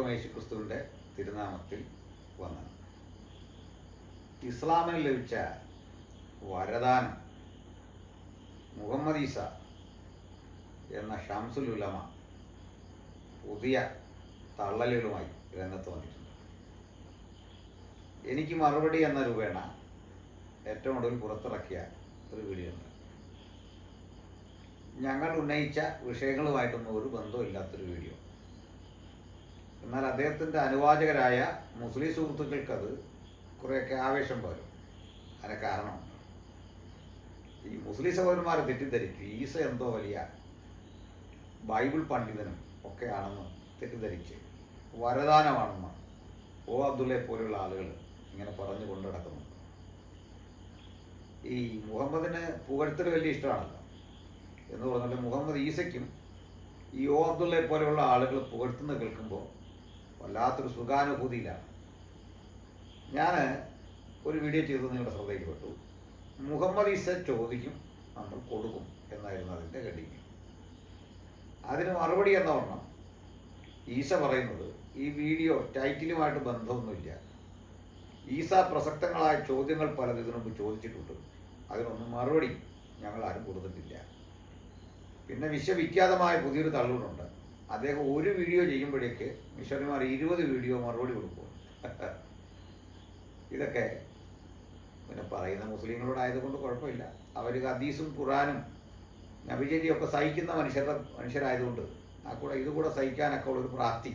ദൈവം യേശുക്രിസ്തുവിൻ്റെ തിരുനാമത്തിൽ വന്നത്. ഇസ്ലാമിന് ലഭിച്ച വരദാനം മുഹമ്മദ് ഈസ എന്ന ഷംസുൽ ഉലമ പുതിയ തള്ളലുകളുമായി രംഗത്ത് വന്നിട്ടുണ്ട്. എനിക്ക് മറുപടി എന്ന രൂപേണ ഏറ്റവും ഒടുവിൽ പുറത്തിറക്കിയ ഒരു വീഡിയോ ഉണ്ട്. ഞങ്ങൾ ഉന്നയിച്ച വിഷയങ്ങളുമായിട്ടൊന്നും ഒരു ബന്ധമില്ലാത്തൊരു വീഡിയോ. എന്നാൽ അദ്ദേഹത്തിൻ്റെ അനുവാചകരായ മുസ്ലിം സുഹൃത്തുക്കൾക്കത് കുറേയൊക്കെ ആവേശം പോലും. അതിന് കാരണമുണ്ട്. ഈ മുസ്ലിം സഹോദരന്മാരെ തെറ്റിദ്ധരിക്കും ഈസ എന്തോ വലിയ ബൈബിൾ പണ്ഡിതനും ഒക്കെയാണെന്ന് തെറ്റിദ്ധരിച്ച് വരദാനമാണെന്ന് ഒ അബ്ദുള്ളയെ പോലെയുള്ള ആളുകൾ ഇങ്ങനെ പറഞ്ഞു കൊണ്ടു നടക്കുന്നുണ്ട്. ഈ മുഹമ്മദിന് പുകഴ്ത്തൽ വലിയ ഇഷ്ടമാണല്ലോ എന്ന് പറഞ്ഞാൽ മുഹമ്മദ് ഈസയ്ക്കും ഈ ഒ അബ്ദുള്ളയെ പോലെയുള്ള ആളുകൾ പുകഴ്ത്തുന്നത് കേൾക്കുമ്പോൾ വല്ലാത്തൊരു സുഖാനുഭൂതിയിലാണ്. ഞാൻ ഒരു വീഡിയോ ചെയ്തത് നിങ്ങളുടെ ശ്രദ്ധയിൽപ്പെട്ടു. മുഹമ്മദ് ഈസ ചോദിക്കും, നമ്മൾ കൊടുക്കും എന്നായിരുന്നു അതിൻ്റെ ഹെഡിങ്. അതിന് മറുപടി എന്ന വണ്ണം ഈസ പറയുന്നത് ഈ വീഡിയോ ടൈറ്റിലുമായിട്ട് ബന്ധമൊന്നുമില്ല. ഈസ പ്രസക്തങ്ങളായ ചോദ്യങ്ങൾ പലത് ഇതിനു മുമ്പ് ചോദിച്ചിട്ടുണ്ട്, അതിനൊന്നും മറുപടി ഞങ്ങൾ ആരും കൊടുത്തിട്ടില്ല. പിന്നെ വിശ്വവിഖ്യാതമായ പുതിയൊരു തള്ളൂടുണ്ട്. അദ്ദേഹം ഒരു വീഡിയോ ചെയ്യുമ്പോഴേക്ക് മിഷണറിമാർ 20 വീഡിയോ മറുപടി കൊടുക്കും. ഇതൊക്കെ പിന്നെ പറയുന്ന മുസ്ലിങ്ങളോടായതുകൊണ്ട് കുഴപ്പമില്ല. അവർ ഹദീസും ഖുറാനും നബിചര്യയൊക്കെ സഹിക്കുന്ന മനുഷ്യരായതുകൊണ്ട് ഇതുകൂടെ സഹിക്കാനൊക്കെ ഉള്ളൊരു പ്രാപ്തി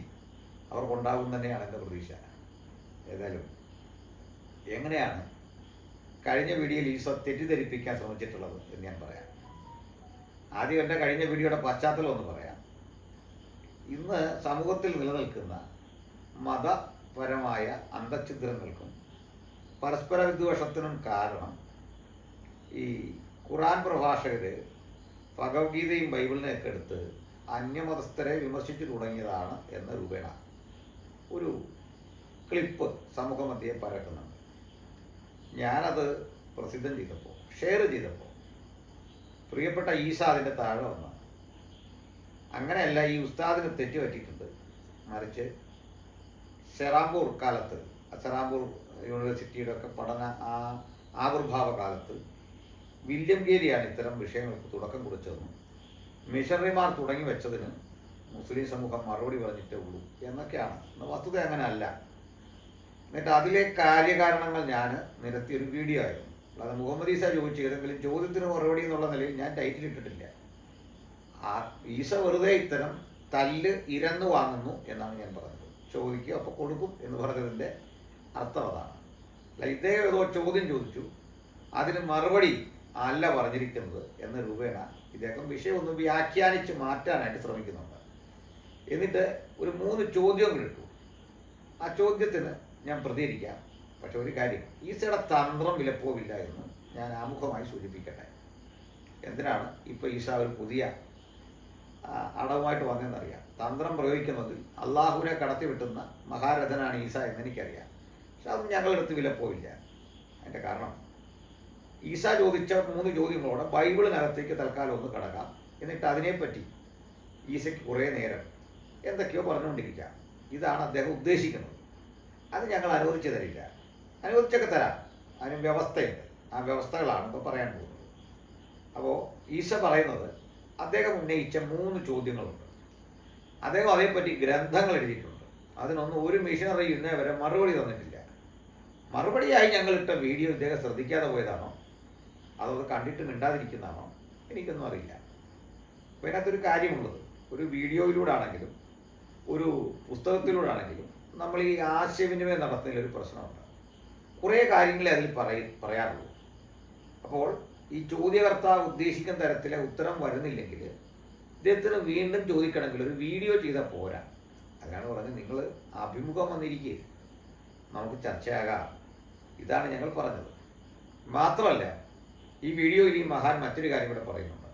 അവർക്കുണ്ടാകും തന്നെയാണ് എൻ്റെ പ്രതീക്ഷ. ഏതായാലും എങ്ങനെയാണ് കഴിഞ്ഞ വീഡിയോയിൽ ഈസ തെറ്റിദ്ധരിപ്പിക്കാൻ ശ്രമിച്ചിട്ടുള്ളത് എന്ന് ഞാൻ പറയാം. ആദ്യം എൻ്റെ കഴിഞ്ഞ വീഡിയോയുടെ പശ്ചാത്തലം ഒന്ന് പറയാം. ഇന്ന് സമൂഹത്തിൽ നിലനിൽക്കുന്ന മതപരമായ അന്തഛിദ്രങ്ങൾക്കും പരസ്പര വിദ്വേഷത്തിനും കാരണം ഈ ഖുറാൻ പ്രഭാഷകർ ഭഗവത്ഗീതയും ബൈബിളിനെയൊക്കെ എടുത്ത് അന്യമതസ്ഥരെ വിമർശിച്ചു തുടങ്ങിയതാണ് എന്ന രൂപേണ ഒരു ക്ലിപ്പ് സമൂഹമധ്യേ പരക്കുന്നുണ്ട്. ഞാനത് പ്രസിദ്ധം ചെയ്തപ്പോൾ, ഷെയർ ചെയ്തപ്പോൾ പ്രിയപ്പെട്ട ഈസ അതിൻ്റെ താഴെ വന്നു. അങ്ങനെയല്ല, ഈ ഉസ്താദിന് തെറ്റുപറ്റിയിട്ടുണ്ട്. മറിച്ച് സെറാംപൂർ കാലത്ത്, സെറാംപൂർ യൂണിവേഴ്സിറ്റിയുടെ ഒക്കെ പഠന ആവിർഭാവ കാലത്ത് വില്യം ഗേരിയാണ് ഇത്തരം വിഷയങ്ങൾക്ക് തുടക്കം കുറിച്ചതെന്നും മിഷണറിമാർ തുടങ്ങി വെച്ചതിന് മുസ്ലിം സമൂഹം മറുപടി പറഞ്ഞിട്ടേ ഉള്ളൂ എന്നൊക്കെയാണ്. വസ്തുത അങ്ങനെ അല്ല. എന്നിട്ട് അതിലെ കാര്യകാരണങ്ങൾ ഞാൻ നിരത്തിയൊരു വീഡിയോ ആയിരുന്നു. അല്ലാതെ മുഹമ്മദ് ഈസ ചോദിച്ച ഏതെങ്കിലും ചോദ്യത്തിന് മറുപടി എന്നുള്ള നിലയിൽ ഞാൻ ടൈറ്റിലിട്ടിട്ടില്ല. ഈസ വെറുതെ ഇത്തരം തല്ല് ഇരന്നു വാങ്ങുന്നു എന്നാണ് ഞാൻ പറഞ്ഞത്. ചോദിക്കുക അപ്പോൾ കൊടുക്കും എന്ന് പറഞ്ഞതിൻ്റെ അർത്ഥം അതാണ്. അല്ല, ഇദ്ദേഹം ഏതോ ചോദ്യം ചോദിച്ചു, അതിന് മറുപടി അല്ല പറഞ്ഞിരിക്കുന്നത് എന്ന രൂപേണ ഇദ്ദേഹം വിഷയം ഒന്ന് വ്യാഖ്യാനിച്ച് മാറ്റാനായിട്ട് ശ്രമിക്കുന്നുണ്ട്. എന്നിട്ട് ഒരു 3 ചോദ്യങ്ങൾ ഇട്ടു. ആ ചോദ്യത്തിന് ഞാൻ പ്രതികരിക്കാം. പക്ഷെ ഒരു കാര്യം, ഈസയുടെ തന്ത്രം വിലപ്പോവില്ല എന്ന് ഞാൻ ആമുഖമായി സൂചിപ്പിക്കട്ടെ. എന്തിനാണ് ഇപ്പോൾ ഈസ ഒരു പുതിയ അടവുമായിട്ട് വന്നതെന്നറിയാം. തന്ത്രം പ്രയോഗിക്കുന്നതിൽ അള്ളാഹുവിനെ കടത്തി വിട്ടുന്ന മഹാരഥനാണ് ഈസ എന്നെനിക്കറിയാം. പക്ഷെ അതൊന്നും ഞങ്ങളെടുത്ത് വിലപ്പോവില്ല. അതിൻ്റെ കാരണം ഈസ ചോദിച്ച 3 ചോദ്യങ്ങളോടെ ബൈബിളിനകത്തേക്ക് തൽക്കാലം ഒന്ന് കടക്കാം. എന്നിട്ട് അതിനെപ്പറ്റി ഈസയ്ക്ക് കുറേ നേരം എന്തൊക്കെയോ പറഞ്ഞുകൊണ്ടിരിക്കാം. ഇതാണ് അദ്ദേഹം ഉദ്ദേശിക്കുന്നത്. അത് ഞങ്ങൾ അനുവദിച്ചു തരില്ല. അനുവദിച്ചൊക്കെ തരാം, അതിന് വ്യവസ്ഥയുണ്ട്. ആ വ്യവസ്ഥകളാണ് ഇപ്പോൾ പറയാൻ പോകുന്നത്. അപ്പോൾ ഈസ പറയുന്നത് അദ്ദേഹം ഉന്നയിച്ച 3 ചോദ്യങ്ങളുണ്ട്. അദ്ദേഹം അതേപ്പറ്റി ഗ്രന്ഥങ്ങൾ എഴുതിയിട്ടുണ്ട്. അതിനൊന്നും ഒരു മിഷണറി ഇന്നേ വരെ മറുപടി തന്നിട്ടില്ല. മറുപടിയായി ഞങ്ങളിട്ട വീഡിയോ ഇദ്ദേഹം ശ്രദ്ധിക്കാതെ പോയതാണോ അതത് കണ്ടിട്ട് മിണ്ടാതിരിക്കുന്നതാണോ എനിക്കൊന്നും അറിയില്ല. അപ്പോൾ ഇതിനകത്തൊരു കാര്യമുള്ളത്, ഒരു വീഡിയോയിലൂടെ ആണെങ്കിലും ഒരു പുസ്തകത്തിലൂടെ ആണെങ്കിലും നമ്മൾ ഈ ആശയവിനിമയം നടത്തുന്നതിലൊരു പ്രശ്നമുണ്ട്. കുറേ കാര്യങ്ങളെ അതിൽ പറയാറുള്ളൂ. അപ്പോൾ ഈ ചോദ്യകർത്താവ് ഉദ്ദേശിക്കുന്ന തരത്തിലെ ഉത്തരം വരുന്നില്ലെങ്കിൽ ഇദ്ദേഹത്തിന് വീണ്ടും ചോദിക്കണമെങ്കിൽ ഒരു വീഡിയോ ചെയ്താൽ പോരാ. അതിനാണ് പറഞ്ഞത്, നിങ്ങൾ അഭിമുഖം വന്നിരിക്കുക, നമുക്ക് ചർച്ചയാകാം. ഇതാണ് ഞങ്ങൾ പറഞ്ഞത്. മാത്രമല്ല, ഈ വീഡിയോയിൽ ഈ മഹാൻ മറ്റൊരു കാര്യം കൂടെ പറയുന്നുണ്ട്.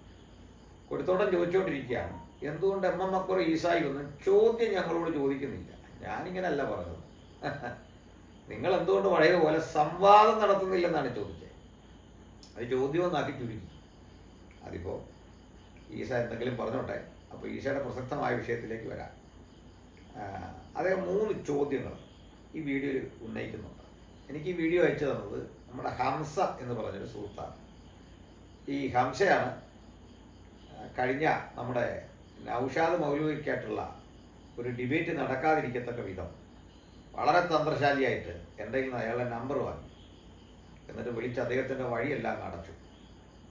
കൊടുത്തോട്ടം ചോദിച്ചുകൊണ്ടിരിക്കുകയാണ്, എന്തുകൊണ്ട് MM മക്ബറ ഈസായിലൊന്നും ചോദ്യം ഞങ്ങളോട് ചോദിക്കുന്നില്ല. ഞാനിങ്ങനെയല്ല പറഞ്ഞത്. നിങ്ങൾ എന്തുകൊണ്ട് പഴയതുപോലെ സംവാദം നടത്തുന്നില്ലെന്നാണ് ചോദിച്ചത്. അത് ചോദ്യമൊന്നാക്കി ചുരുക്കി. അതിപ്പോൾ ഈസ എന്തെങ്കിലും പറഞ്ഞോട്ടെ. അപ്പോൾ ഈസയുടെ പ്രസക്തമായ വിഷയത്തിലേക്ക് വരാം. അദ്ദേഹം 3 ചോദ്യങ്ങൾ ഈ വീഡിയോയിൽ ഉന്നയിക്കുന്നുണ്ട്. എനിക്ക് ഈ വീഡിയോ അയച്ചു തന്നത് നമ്മുടെ ഹംസ എന്ന് പറഞ്ഞൊരു സുഹൃത്താണ്. ഈ ഹംസയാണ് കഴിഞ്ഞ നമ്മുടെ നൗഷാദ് മൗലവിക്കായിട്ടുള്ള ഒരു ഡിബേറ്റ് നടക്കാതിരിക്കത്തക്ക വിധം വളരെ തന്ത്രശാലിയായിട്ട് എൻ്റെ കയ്യിൽ നിന്ന് അയാളുടെ നമ്പർ വാങ്ങി, എന്നിട്ട് വിളിച്ച് അദ്ദേഹത്തിൻ്റെ വഴിയെല്ലാം അടച്ചു.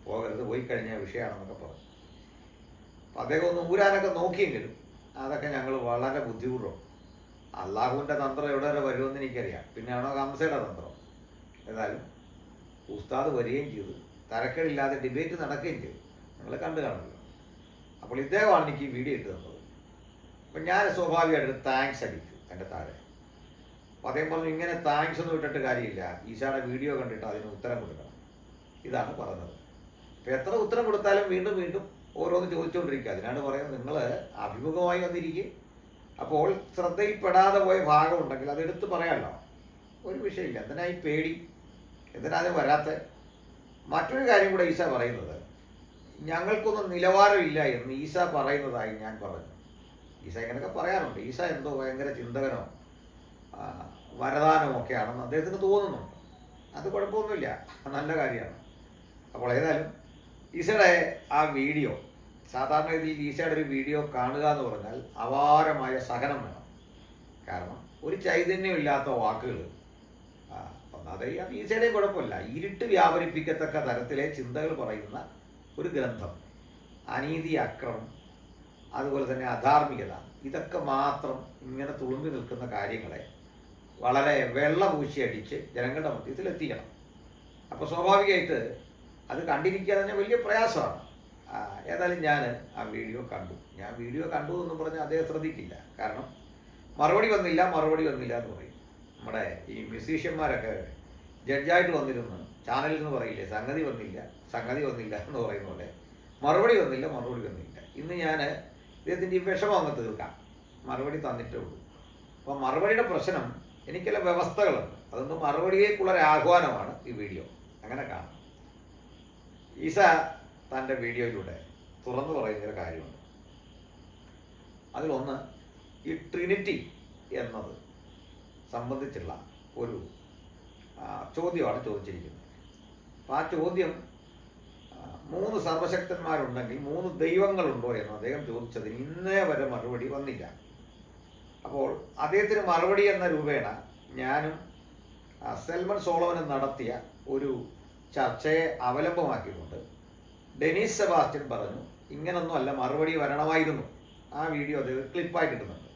പോകരുത്, പോയി കഴിഞ്ഞ വിഷയമാണെന്നൊക്കെ പറഞ്ഞു. അപ്പം അദ്ദേഹം ഒന്ന് ഊരാനൊക്കെ നോക്കിയെങ്കിലും അതൊക്കെ ഞങ്ങൾ വളരെ ബുദ്ധിമുട്ടും. അള്ളാഹുവിൻ്റെ തന്ത്രം എവിടെ വരെ വരുമെന്ന് എനിക്കറിയാം, പിന്നെയാണോ ഹംസയുടെ തന്ത്രം. ഏതായാലും ഉസ്താദ് വരികയും ചെയ്തു, തരക്കേടില്ലാതെ ഡിബേറ്റ് നടക്കുകയും ചെയ്തു. നിങ്ങൾ കണ്ടു കാണുമല്ലോ. അപ്പോൾ ഇദ്ദേഹമാണ് എനിക്ക് ഈ വീഡിയോ ഇട്ട് തന്നത്. അപ്പം ഞാൻ സ്വാഭാവികമായിട്ട് താങ്ക്സ് അടിച്ചു എൻ്റെ താഴെ. അപ്പോൾ അദ്ദേഹം പറഞ്ഞു, ഇങ്ങനെ താങ്ക്സ് ഒന്നും ഇട്ടിട്ട് കാര്യമില്ല, ഈശായുടെ വീഡിയോ കണ്ടിട്ട് അതിന് ഉത്തരം കൊടുക്കണം. ഇതാണ് പറഞ്ഞത്. അപ്പോൾ എത്ര ഉത്തരം കൊടുത്താലും വീണ്ടും വീണ്ടും ഓരോന്ന് ചോദിച്ചുകൊണ്ടിരിക്കുക. അതിനാണ് പറയുന്നത്, നിങ്ങൾ അഭിമുഖമായി വന്നിരിക്കും. അപ്പോൾ ശ്രദ്ധയിൽപ്പെടാതെ പോയ ഭാഗമുണ്ടെങ്കിൽ അത് എടുത്ത് പറയാമല്ലോ, ഒരു വിഷയമില്ല. എന്തിനാ ഈ പേടി, എന്തിനാ അത് വരാത്ത? മറ്റൊരു കാര്യം കൂടെ ഈശ പറയുന്നത്, ഞങ്ങൾക്കൊന്നും നിലവാരമില്ല എന്ന് ഈശ പറയുന്നതായി ഞാൻ പറഞ്ഞു. ഈശ ഇങ്ങനെയൊക്കെ പറയാറുണ്ട്. ഈശ എന്തോ ഭയങ്കര ചിന്തകനോ വരദാനമോ ഒക്കെ ആണെന്ന് അദ്ദേഹത്തിന് തോന്നുന്നുണ്ട്. അത് കുഴപ്പമൊന്നുമില്ല, നല്ല കാര്യമാണ്. അപ്പോൾ ഏതായാലും ഈശയുടെ ആ വീഡിയോ, സാധാരണ രീതിയിൽ ഈശയുടെ ഒരു വീഡിയോ കാണുക എന്ന് പറഞ്ഞാൽ അപാരമായ സഹനം വേണം. കാരണം ഒരു ചൈതന്യമില്ലാത്ത വാക്കുകൾ, ഒന്നാതെ അത് ഈശയുടെയും കുഴപ്പമില്ല, ഇരുട്ട് വ്യാപരിപ്പിക്കത്തക്ക തരത്തിലെ ചിന്തകൾ പറയുന്ന ഒരു ഗ്രന്ഥം. അനീതി, അക്രമം, അതുപോലെ തന്നെ അധാർമികത, ഇതൊക്കെ മാത്രം ഇങ്ങനെ തുളുമ്പി നിൽക്കുന്ന കാര്യങ്ങളെ വളരെ വെള്ളപൂശി അടിച്ച് ജനങ്ങളുടെ മധ്യത്തിൽ എത്തിക്കണം. അപ്പോൾ സ്വാഭാവികമായിട്ട് അത് കണ്ടിരിക്കുക തന്നെ വലിയ പ്രയാസമാണ്. ഏതായാലും ഞാൻ ആ വീഡിയോ കണ്ടു. ഞാൻ വീഡിയോ കണ്ടു എന്നും പറഞ്ഞാൽ അദ്ദേഹം ശ്രദ്ധിക്കില്ല. കാരണം മറുപടി വന്നില്ല എന്ന് പറയും. നമ്മുടെ ഈ മ്യൂസീഷ്യന്മാരൊക്കെ ജഡ്ജായിട്ട് വന്നിരുന്ന് ചാനലിൽ നിന്ന് പറയില്ലേ, സംഗതി വന്നില്ല എന്ന് പറയുന്ന പോലെ മറുപടി വന്നില്ല. ഇന്ന് ഞാൻ ഇദ്ദേഹത്തിൻ്റെ ഈ വിഷമം അങ്ങ് തീർക്കാം, മറുപടി തന്നിട്ടേ ഉള്ളൂ. അപ്പോൾ മറുപടിയുടെ പ്രശ്നം, എനിക്കെല്ലാം വ്യവസ്ഥകളുണ്ട്. അതൊന്നും മറുപടിയേക്കുള്ളൊരു ആഹ്വാനമാണ് ഈ വീഡിയോ. അങ്ങനെ കാണാം. ഈസ തൻ്റെ വീഡിയോയിലൂടെ തുറന്നു പറയുന്നൊരു കാര്യമുണ്ട്. അതിലൊന്ന് ഈ ട്രിനിറ്റി എന്നത് സംബന്ധിച്ചുള്ള ഒരു ചോദ്യമാണ് ചോദിച്ചിരിക്കുന്നത്. അപ്പോൾ ആ ചോദ്യം 3 സർവശക്തന്മാരുണ്ടെങ്കിൽ 3 ദൈവങ്ങളുണ്ടോ എന്ന് അദ്ദേഹം ചോദിച്ചതിന് ഇന്നേ വരെ മറുപടി വന്നില്ല. അപ്പോൾ അദ്ദേഹത്തിന് മറുപടി എന്ന രൂപേണ ഞാനും സെൽമൻ സോളമനും നടത്തിയ ഒരു ചർച്ചയെ അവലംബമാക്കിക്കൊണ്ട് ഡെനീസ് സെബാസ്റ്റ്യൻ പറഞ്ഞു, ഇങ്ങനൊന്നും അല്ല, മറുപടി വരണമായിരുന്നു. ആ വീഡിയോ അത് ക്ലിപ്പായി കിട്ടുന്നുണ്ട്.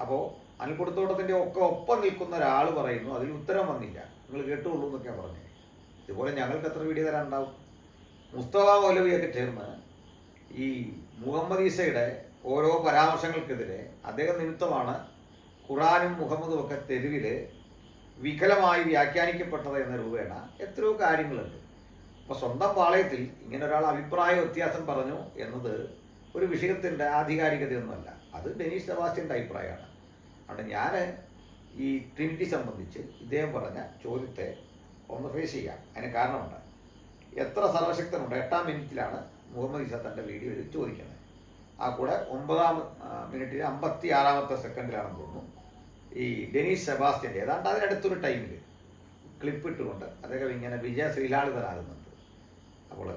അപ്പോൾ അനിൽക്കുടത്തോട്ടത്തിൻ്റെ ഒക്കെ ഒപ്പം നിൽക്കുന്ന ഒരാൾ പറയുന്നു, അതിൽ ഉത്തരം വന്നില്ല, നിങ്ങൾ കേട്ടുള്ളൂ എന്നൊക്കെയാണ് പറഞ്ഞത്. ഇതുപോലെ ഞങ്ങൾക്ക് എത്ര വീഡിയോ തരാനുണ്ടാവും? മുസ്തഫ മൗലവിയൊക്കെ ചേർന്ന് ഈ മുഹമ്മദ് ഈസയുടെ ഓരോ പരാമർശങ്ങൾക്കെതിരെ അദ്ദേഹം നിമിത്തമാണ് ഖുറാനും മുഹമ്മദും ഒക്കെ തെരുവിൽ വികലമായി വ്യാഖ്യാനിക്കപ്പെട്ടത് എന്ന രൂപേണ എത്രയോ കാര്യങ്ങളുണ്ട്. അപ്പോൾ സ്വന്തം പാളയത്തിൽ ഇങ്ങനെ ഒരാൾ അഭിപ്രായ വ്യത്യാസം പറഞ്ഞു എന്നത് ഒരു വിഷയത്തിൻ്റെ ആധികാരികതയൊന്നുമല്ല, അത് ഡെനീസ് സെബാസ്റ്റ്യൻ്റെ അഭിപ്രായമാണ്. അതുകൊണ്ട് ഞാൻ ഈ ട്രിനിറ്റി സംബന്ധിച്ച് ഇദ്ദേഹം പറഞ്ഞ ചോദ്യത്തെ ഒന്ന് ഫേസ് ചെയ്യാം. അതിന് കാരണമുണ്ട്. എത്ര സർവശക്തനുണ്ട്? 8-ാം മിനിറ്റിലാണ് മുഹമ്മദ് ഈസ തൻ്റെ വീഡിയോയിൽ ചോദിക്കുന്നത്. ആ കൂടെ 9-ാം മിനിറ്റിൽ 56-ാമത്തെ സെക്കൻഡിലാണെന്ന് തോന്നുന്നു ഈ ഡെനീസ് സെബാസ്റ്റ്യൻ്റെ ഏതാണ്ട് അതിനടുത്തൊരു ടൈമിൽ ക്ലിപ്പ് ഇട്ടുകൊണ്ട് അദ്ദേഹം ഇങ്ങനെ വിജയ ശ്രീലാളിതനാകുന്നുണ്ട്. അപ്പോൾ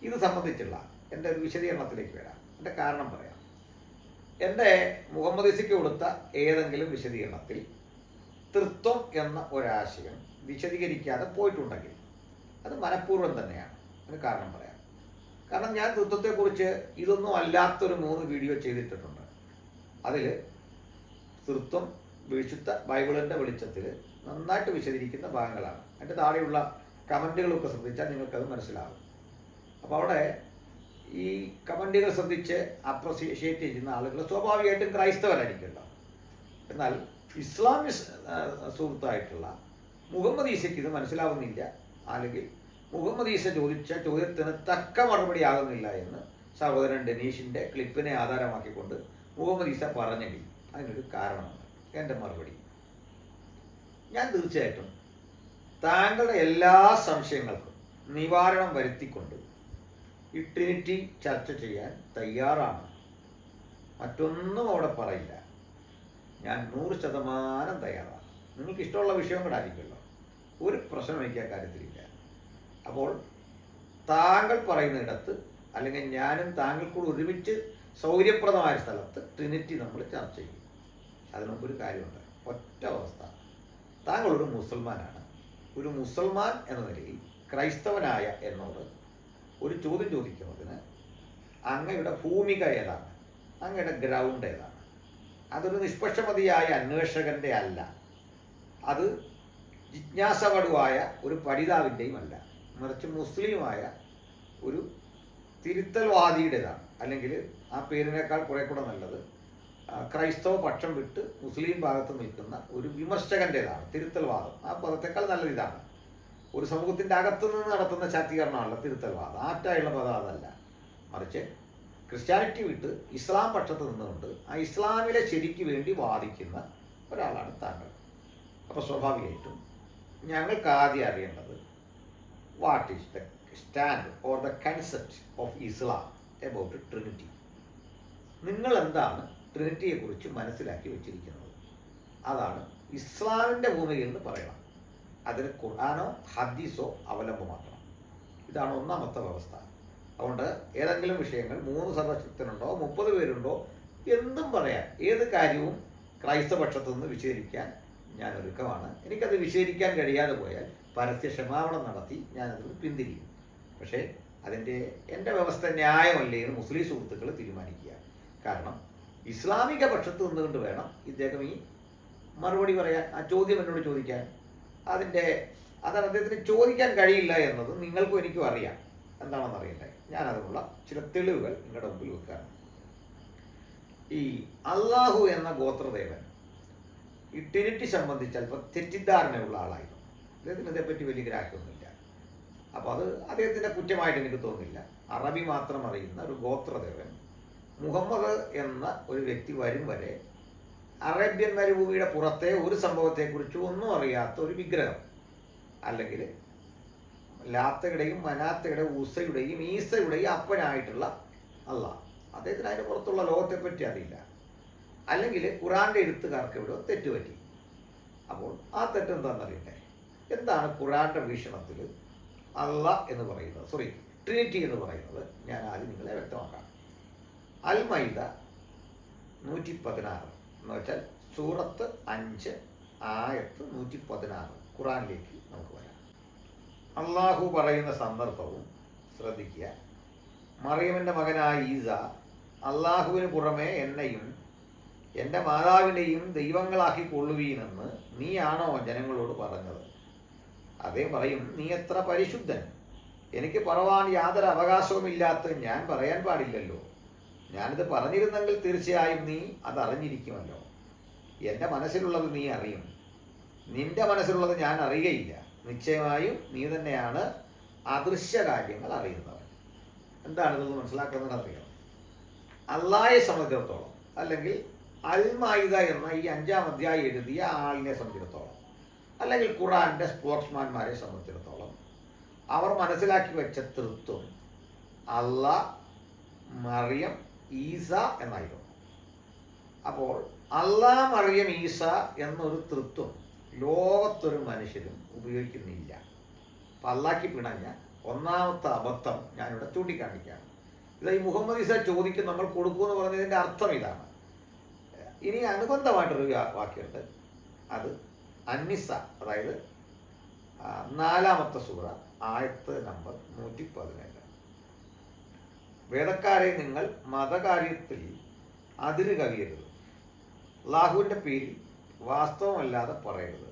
ഇത് സംബന്ധിച്ചുള്ള എൻ്റെ ഒരു വിശദീകരണത്തിലേക്ക് വരാം. എൻ്റെ കാരണം പറയാം. എൻ്റെ മുഹമ്മദ് ഈസയ്ക്ക് കൊടുത്ത ഏതെങ്കിലും വിശദീകരണത്തിൽ തൃത്വം എന്ന ഒരാശയം വിശദീകരിക്കാതെ പോയിട്ടുണ്ടെങ്കിൽ അത് മനഃപൂർവ്വം തന്നെയാണ്. അതിന് കാരണം പറയാം. കാരണം ഞാൻ തൃത്വത്തെക്കുറിച്ച് ഇതൊന്നും അല്ലാത്തൊരു 3 വീഡിയോ ചെയ്തിട്ടുണ്ട്. അതിൽ തൃത്വം വിശുദ്ധ ബൈബിളിൻ്റെ വെളിച്ചത്തിൽ നന്നായിട്ട് വിശദീകരിക്കുന്ന ഭാഗങ്ങളാണ്. അതിൻ്റെ താഴെയുള്ള കമൻറ്റുകളൊക്കെ ശ്രദ്ധിച്ചാൽ നിങ്ങൾക്കത് മനസ്സിലാകും. അപ്പോൾ അവിടെ ഈ കമൻറ്റുകൾ ശ്രദ്ധിച്ച് അപ്രിഷിയേറ്റ് ചെയ്യുന്ന ആളുകൾ സ്വാഭാവികമായിട്ടും ക്രൈസ്തവരായിരിക്കുമല്ലോ. എന്നാൽ ഇസ്ലാമിക സുഹൃത്തായിട്ടുള്ള മുഹമ്മദ് ഈസയ്ക്ക് ഇത് മനസ്സിലാവുന്നില്ല, അല്ലെങ്കിൽ മുഹമ്മദ് ഈസ ചോദിച്ച ചോദ്യത്തിന് തക്ക മറുപടി ആകുന്നില്ല എന്ന് സഹോദരൻ ഡെനീഷിൻ്റെ ക്ലിപ്പിനെ ആധാരമാക്കിക്കൊണ്ട് മുഹമ്മദ് ഈസ പറഞ്ഞെങ്കിൽ അതിനൊരു കാരണമുണ്ട്. എൻ്റെ മറുപടി, ഞാൻ തീർച്ചയായിട്ടും താങ്കളുടെ എല്ലാ സംശയങ്ങൾക്കും നിവാരണം വരുത്തിക്കൊണ്ട് ഈ ട്രിനിറ്റി ചർച്ച ചെയ്യാൻ തയ്യാറാണ്. മറ്റൊന്നും അവിടെ പറയില്ല. ഞാൻ 100% തയ്യാറാണ്. നിങ്ങൾക്ക് ഇഷ്ടമുള്ള വിഷയം കൂടെ ആയിരിക്കുമല്ലോ, ഒരു പ്രശ്നം എനിക്ക് ആ കാര്യത്തിലില്ല. അപ്പോൾ താങ്കൾ പറയുന്നിടത്ത്, അല്ലെങ്കിൽ ഞാനും താങ്കൾ കൂടെ ഒരുമിച്ച് സൗകര്യപ്രദമായ സ്ഥലത്ത് ട്രിനിറ്റി നമ്മൾ ചർച്ച ചെയ്യും. അതിന് മുമ്പൊരു കാര്യമുണ്ട്. ഒറ്റ അവസ്ഥ, താങ്കൾ ഒരു മുസൽമാനാണ്. ഒരു മുസൽമാൻ എന്ന നിലയിൽ ക്രൈസ്തവനായ എന്നോട് ഒരു ചോദ്യം ചോദിക്കുന്നതിന് അങ്ങയുടെ ഭൂമിക ഏതാണ്, അങ്ങയുടെ ഗ്രൗണ്ട് ഏതാണ്? അതൊരു നിഷ്പക്ഷമതിയായ അന്വേഷകൻ്റെ അല്ല, അത് ജിജ്ഞാസപടുവായ ഒരു പഠിതാവിൻ്റെയും അല്ല, മറിച്ച് മുസ്ലിമായ ഒരു തിരുത്തൽവാദിയുടേതാണ്. അല്ലെങ്കിൽ ആ പേരിനേക്കാൾ കുറെ കൂടെ നല്ലത് ക്രൈസ്തവ പക്ഷം വിട്ട് മുസ്ലിം ഭാഗത്ത് നിൽക്കുന്ന ഒരു വിമർശകൻ്റേതാണ് തിരുത്തൽവാദം. ആ പദത്തേക്കാൾ നല്ലത് ഇതാണ്. ഒരു സമൂഹത്തിൻ്റെ അകത്തുനിന്ന് നടത്തുന്ന ശാക്തീകരണമല്ല തിരുത്തൽവാദം. ആറ്റായുള്ള പദം അതല്ല, മറിച്ച് ക്രിസ്ത്യാനിറ്റി വിട്ട് ഇസ്ലാം പക്ഷത്ത് നിന്നുകൊണ്ട് ആ ഇസ്ലാമിലെ ശരിക്ക് വേണ്ടി വാദിക്കുന്ന ഒരാളാണ് താങ്കൾ. അപ്പോൾ സ്വാഭാവികമായിട്ടും ഞങ്ങൾക്ക് ആദ്യം അറിയേണ്ടത് what is the stand or the concept of Islam about Trinity. നിങ്ങൾ എന്താണ് ട്രിനിറ്റിയെക്കുറിച്ച് മനസ്സിലാക്കി വെച്ചിരിക്കുന്നത്? അതാണ് ഇസ്ലാമിൻ്റെ ഭൂമികയിൽ നിന്ന് പറയണം. അതിന് ഖുർആനോ ഹദീസോ അവലംബമാക്കണം. ഇതാണ് ഒന്നാമത്തെ വ്യവസ്ഥ. അതുകൊണ്ട് ഏതെങ്കിലും വിഷയങ്ങൾ 3 സർവശക്തനുണ്ടോ 30 പേരുണ്ടോ എന്തും പറയാം. ഏത് കാര്യവും ക്രൈസ്തപക്ഷത്തു നിന്ന് വിശദീകരിക്കാൻ ഞാൻ ഒരുക്കമാണ്. എനിക്കത് വിശദീകരിക്കാൻ കഴിയാതെ പോയാൽ പരസ്യ ക്ഷമാപണം നടത്തി ഞാനതിൽ പിന്തിരിയും. പക്ഷേ എൻ്റെ വ്യവസ്ഥ ന്യായമല്ലേ എന്ന് മുസ്ലിം സുഹൃത്തുക്കൾ തീരുമാനിക്കുക. കാരണം ഇസ്ലാമിക പക്ഷത്ത് നിന്നുകൊണ്ട് വേണം ഇദ്ദേഹം ഈ മറുപടി പറയാൻ, ആ ചോദ്യം എന്നോട് ചോദിക്കാൻ. അതാണ് അദ്ദേഹത്തിന് ചോദിക്കാൻ കഴിയില്ല എന്നത് നിങ്ങൾക്കും എനിക്കും അറിയാം. എന്താണെന്ന് അറിയണ്ടേ? ഞാനതിനുള്ള ചില തെളിവുകൾ നിങ്ങളുടെ മുമ്പിൽ വെക്കുകയാണ്. ഈ അള്ളാഹു എന്ന ഗോത്രദേവൻ ഈ ട്രിനിറ്റി സംബന്ധിച്ച് അല്പം തെറ്റിദ്ധാരണയുള്ള ആളായിരുന്നു. അദ്ദേഹത്തിന് ഇതേപ്പറ്റി വലിയ ഗ്രാഹ്യമൊന്നുമില്ല. അപ്പോൾ അത് അദ്ദേഹത്തിൻ്റെ കുറ്റമായിട്ട് എനിക്ക് തോന്നുന്നില്ല. അറബി മാത്രം അറിയുന്ന ഒരു ഗോത്രദേവൻ മുഹമ്മദ് എന്ന ഒരു വ്യക്തി വരും വരെ അറേബ്യൻ മരുഭൂമിയുടെ പുറത്തെ ഒരു സംഭവത്തെക്കുറിച്ച് ഒന്നും അറിയാത്ത ഒരു വിഗ്രഹം, അല്ലെങ്കിൽ ലാത്തയുടെയും മനാത്തയുടെയും ഉസയുടെയും ഈസയുടെയും അപ്പനായിട്ടുള്ള അള്ളാഹ്, അദ്ദേഹത്തിന് അതിന് പുറത്തുള്ള ലോകത്തെപ്പറ്റി അറിയില്ല. അല്ലെങ്കിൽ ഖുറാൻ്റെ എഴുത്തുകാർക്ക് ഇവിടെ തെറ്റുപറ്റി. അപ്പോൾ ആ തെറ്റ് എന്താണെന്നറിയട്ടെ? എന്താണ് ഖുറാൻ്റെ വീക്ഷണത്തിൽ അള്ളാഹ് എന്ന് പറയുന്നത്, ട്രിനിറ്റി എന്ന് പറയുന്നത്? ഞാൻ ആദ്യം നിങ്ങളെ വ്യക്തമാക്കാം. അൽ മൈദ 116 എന്ന് വെച്ചാൽ സൂറത്ത് 5 ആയത്ത് 116 ഖുറാനിലേക്ക് നമുക്ക് വരാം. അള്ളാഹു പറയുന്ന സന്ദർഭവും ശ്രദ്ധിക്കുക. മറിയമിൻ്റെ മകനായ ഈസ അള്ളാഹുവിന് പുറമെ എന്നെയും എൻ്റെ മാതാവിനെയും ദൈവങ്ങളാക്കി കൊള്ളുവീനെന്ന് നീയാണോ ജനങ്ങളോട് പറഞ്ഞത്? അതേ പറയും, നീ എത്ര പരിശുദ്ധൻ, എനിക്ക് പറവാൻ യാതൊരു അവകാശവുമില്ലാത്ത ഞാൻ പറയാൻ പാടില്ലല്ലോ. ഞാനിത് പറഞ്ഞിരുന്നെങ്കിൽ തീർച്ചയായും നീ അതറിഞ്ഞിരിക്കുമല്ലോ. എൻ്റെ മനസ്സിലുള്ളത് നീ അറിയും, നിൻ്റെ മനസ്സിലുള്ളത് ഞാൻ അറിയുകയില്ല. നിശ്ചയമായും നീ തന്നെയാണ് അദൃശ്യ കാര്യങ്ങൾ അറിയുന്നവൻ. എന്താണിതെന്ന് മനസ്സിലാക്കുന്നത് അറിയാം. അള്ളാഹയെ സംബന്ധിച്ചിടത്തോളം, അല്ലെങ്കിൽ അൽ മാഇദ എന്ന ഈ 5-ാം അധ്യായം എഴുതിയ ആളിനെ സംബന്ധിച്ചിടത്തോളം, അല്ലെങ്കിൽ ഖുറാൻ്റെ സ്പോർട്സ്മാൻമാരെ സംബന്ധിച്ചിടത്തോളം, അവർ മനസ്സിലാക്കി വെച്ച തൃത്വം അള്ളാഹ്, മറിയം, ഈസ എന്നായിരുന്നു. അപ്പോൾ അള്ളാഹ്, മറിയം, ഈസ എന്നൊരു തൃത്വം ലോകത്തൊരു മനുഷ്യരും ഉപയോഗിക്കുന്നില്ല. അപ്പം അള്ളാഹ്ക്ക് പിണഞ്ഞ ഒന്നാമത്തെ അബദ്ധം ഞാനിവിടെ ചൂണ്ടിക്കാണിക്കുകയാണ്. ഇത് ഈ മുഹമ്മദ് ഈസ ചോദിക്കും നമ്മൾ കൊടുക്കുമെന്ന് പറഞ്ഞതിൻ്റെ അർത്ഥം ഇതാണ്. ഇനി അനുബന്ധമായിട്ടൊരു വാക്യമുണ്ട്. അത് അന്നിസ, അതായത് 4-ാമത്തെ സൂറ ആയത്ത് നമ്പർ 117. വേദക്കാരെ, നിങ്ങൾ മതകാര്യത്തിൽ അതിര് കവിയരുത്, അല്ലാഹുവിൻ്റെ പേരിൽ വാസ്തവമല്ലാതെ പറയരുത്.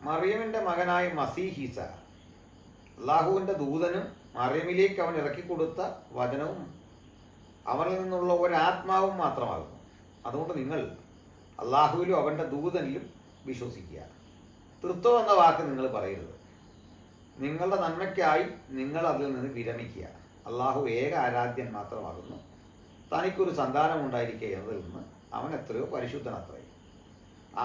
മറിയമിൻ്റെ മകനായ മസീഹ് ഈസ അള്ളാഹുവിൻ്റെ ദൂതനും മറിയമിലേക്ക് അവൻ ഇറക്കിക്കൊടുത്ത വചനവും അവനിൽ നിന്നുള്ള ഒരാത്മാവും മാത്രമാകുന്നു. അതുകൊണ്ട് നിങ്ങൾ അള്ളാഹുവിലും അവൻ്റെ ദൂതനിലും വിശ്വസിക്കുക. തൃത്വം എന്ന വാക്ക് നിങ്ങൾ പറയരുത്. നിങ്ങളുടെ നന്മയ്ക്കായി നിങ്ങൾ അതിൽ നിന്ന് വിരമിക്കുക. അള്ളാഹു ഏക ആരാധ്യൻ മാത്രമാകുന്നു. തനിക്കൊരു സന്താനമുണ്ടായിരിക്കുക എന്നതിൽ നിന്ന് അവൻ എത്രയോ പരിശുദ്ധനത്രേ.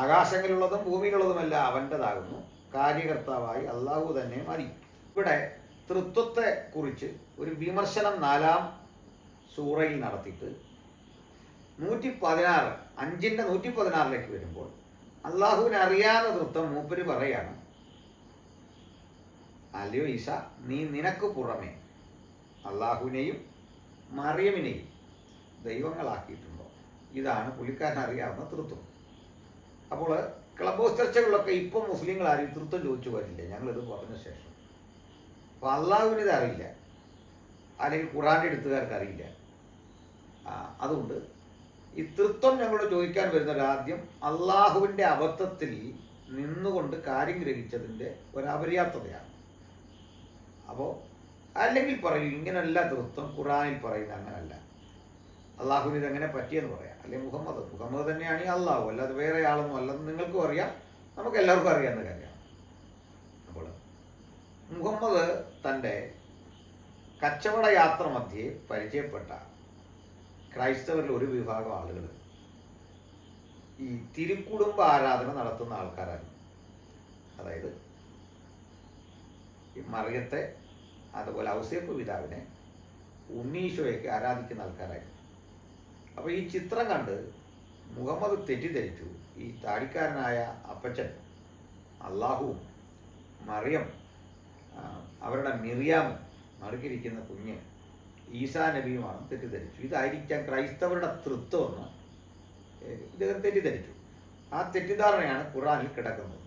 ആകാശങ്ങളിലുള്ളതും ഭൂമിയിലുള്ളതുമല്ല അവൻ്റെതാകുന്നു. കാര്യകർത്താവായി അള്ളാഹു തന്നെ മതി. ഇവിടെ തൃത്വത്തെ കുറിച്ച് ഒരു വിമർശനം 4-ാം സൂറയിൽ നടത്തിയിട്ട് 116 5-ന്റെ 116 വരുമ്പോൾ അള്ളാഹുവിനെ അറിയാവുന്ന തൃത്വം മൂപ്പര് പറയാണ്, അല്ലയോ ഈസ, നീ നിനക്ക് പുറമെ അള്ളാഹുവിനെയും മറിയമിനെയും ദൈവങ്ങളാക്കിയിട്ടുണ്ടോ? ഇതാണ് പുള്ളിക്കാരൻ അറിയാവുന്ന തൃത്വം. അപ്പോൾ ക്ലബ് ഹൗസ് ചർച്ചകളിലൊക്കെ ഇപ്പം മുസ്ലിങ്ങൾ ആരും തൃത്വം ചോദിച്ചു വരില്ലേ, ഞങ്ങളിത് പറഞ്ഞ ശേഷം. അപ്പോൾ അള്ളാഹുവിന് ഇത് അറിയില്ല, അല്ലെങ്കിൽ ഖുറാൻ്റെ എഴുത്തുകാർക്ക് അറിയില്ല. അതുകൊണ്ട് ഈ തൃത്വം ഞങ്ങളോട് ചോദിക്കാൻ വരുന്നത് ആദ്യം അള്ളാഹുവിൻ്റെ അബദ്ധത്തിൽ നിന്നുകൊണ്ട് കാര്യം ഗ്രഹിച്ചതിൻ്റെ ഒരപര്യാപ്തതയാണ്. അപ്പോൾ അല്ലെങ്കിൽ പറയൂ, ഇങ്ങനല്ല തൃത്വം ഖുറാനിൽ പറയുന്നത്, അങ്ങനല്ല. അള്ളാഹുവിന് ഇതെങ്ങനെ പറ്റിയെന്ന് പറയാം. അല്ലെങ്കിൽ മുഹമ്മദ് തന്നെയാണ് ഈ അള്ളാഹു, അല്ലാതെ വേറെ ആളൊന്നും അല്ലെന്ന് നിങ്ങൾക്കും അറിയാം, നമുക്ക് എല്ലാവർക്കും അറിയാവുന്ന കാര്യമാണ്. അപ്പോൾ മുഹമ്മദ് തൻ്റെ കച്ചവട യാത്ര മധ്യേ പരിചയപ്പെട്ട ക്രൈസ്തവരിൽ ഒരു വിഭാഗം ആളുകൾ ഈ തിരുക്കുടുംബ ആരാധന നടത്തുന്ന ആൾക്കാരായിരുന്നു. അതായത് ഈ മറിയത്തെ, അതുപോലെ ഔസേപ്പ് പിതാവിനെ, ഉണ്ണീശോയൊക്കെ ആരാധിക്കുന്ന ആൾക്കാരായിരുന്നു. അപ്പോൾ ഈ ചിത്രം കണ്ട് മുഹമ്മദ് തെറ്റിദ്ധരിച്ചു, ഈ താടിക്കാരനായ അപ്പച്ചൻ അള്ളാഹുവും മറിയം അവരുടെ മിറിയാമും നടുക്കിരിക്കുന്ന കുഞ്ഞ് ഈസാ നബിയുമാണ് തെറ്റിദ്ധരിച്ചു. ഇതായിരിക്കാം ക്രൈസ്തവരുടെ തൃത്വമെന്ന് ഇദ്ദേഹം തെറ്റിദ്ധരിച്ചു. ആ തെറ്റിദ്ധാരണയാണ് ഖുറാനിൽ കിടക്കുന്നത്.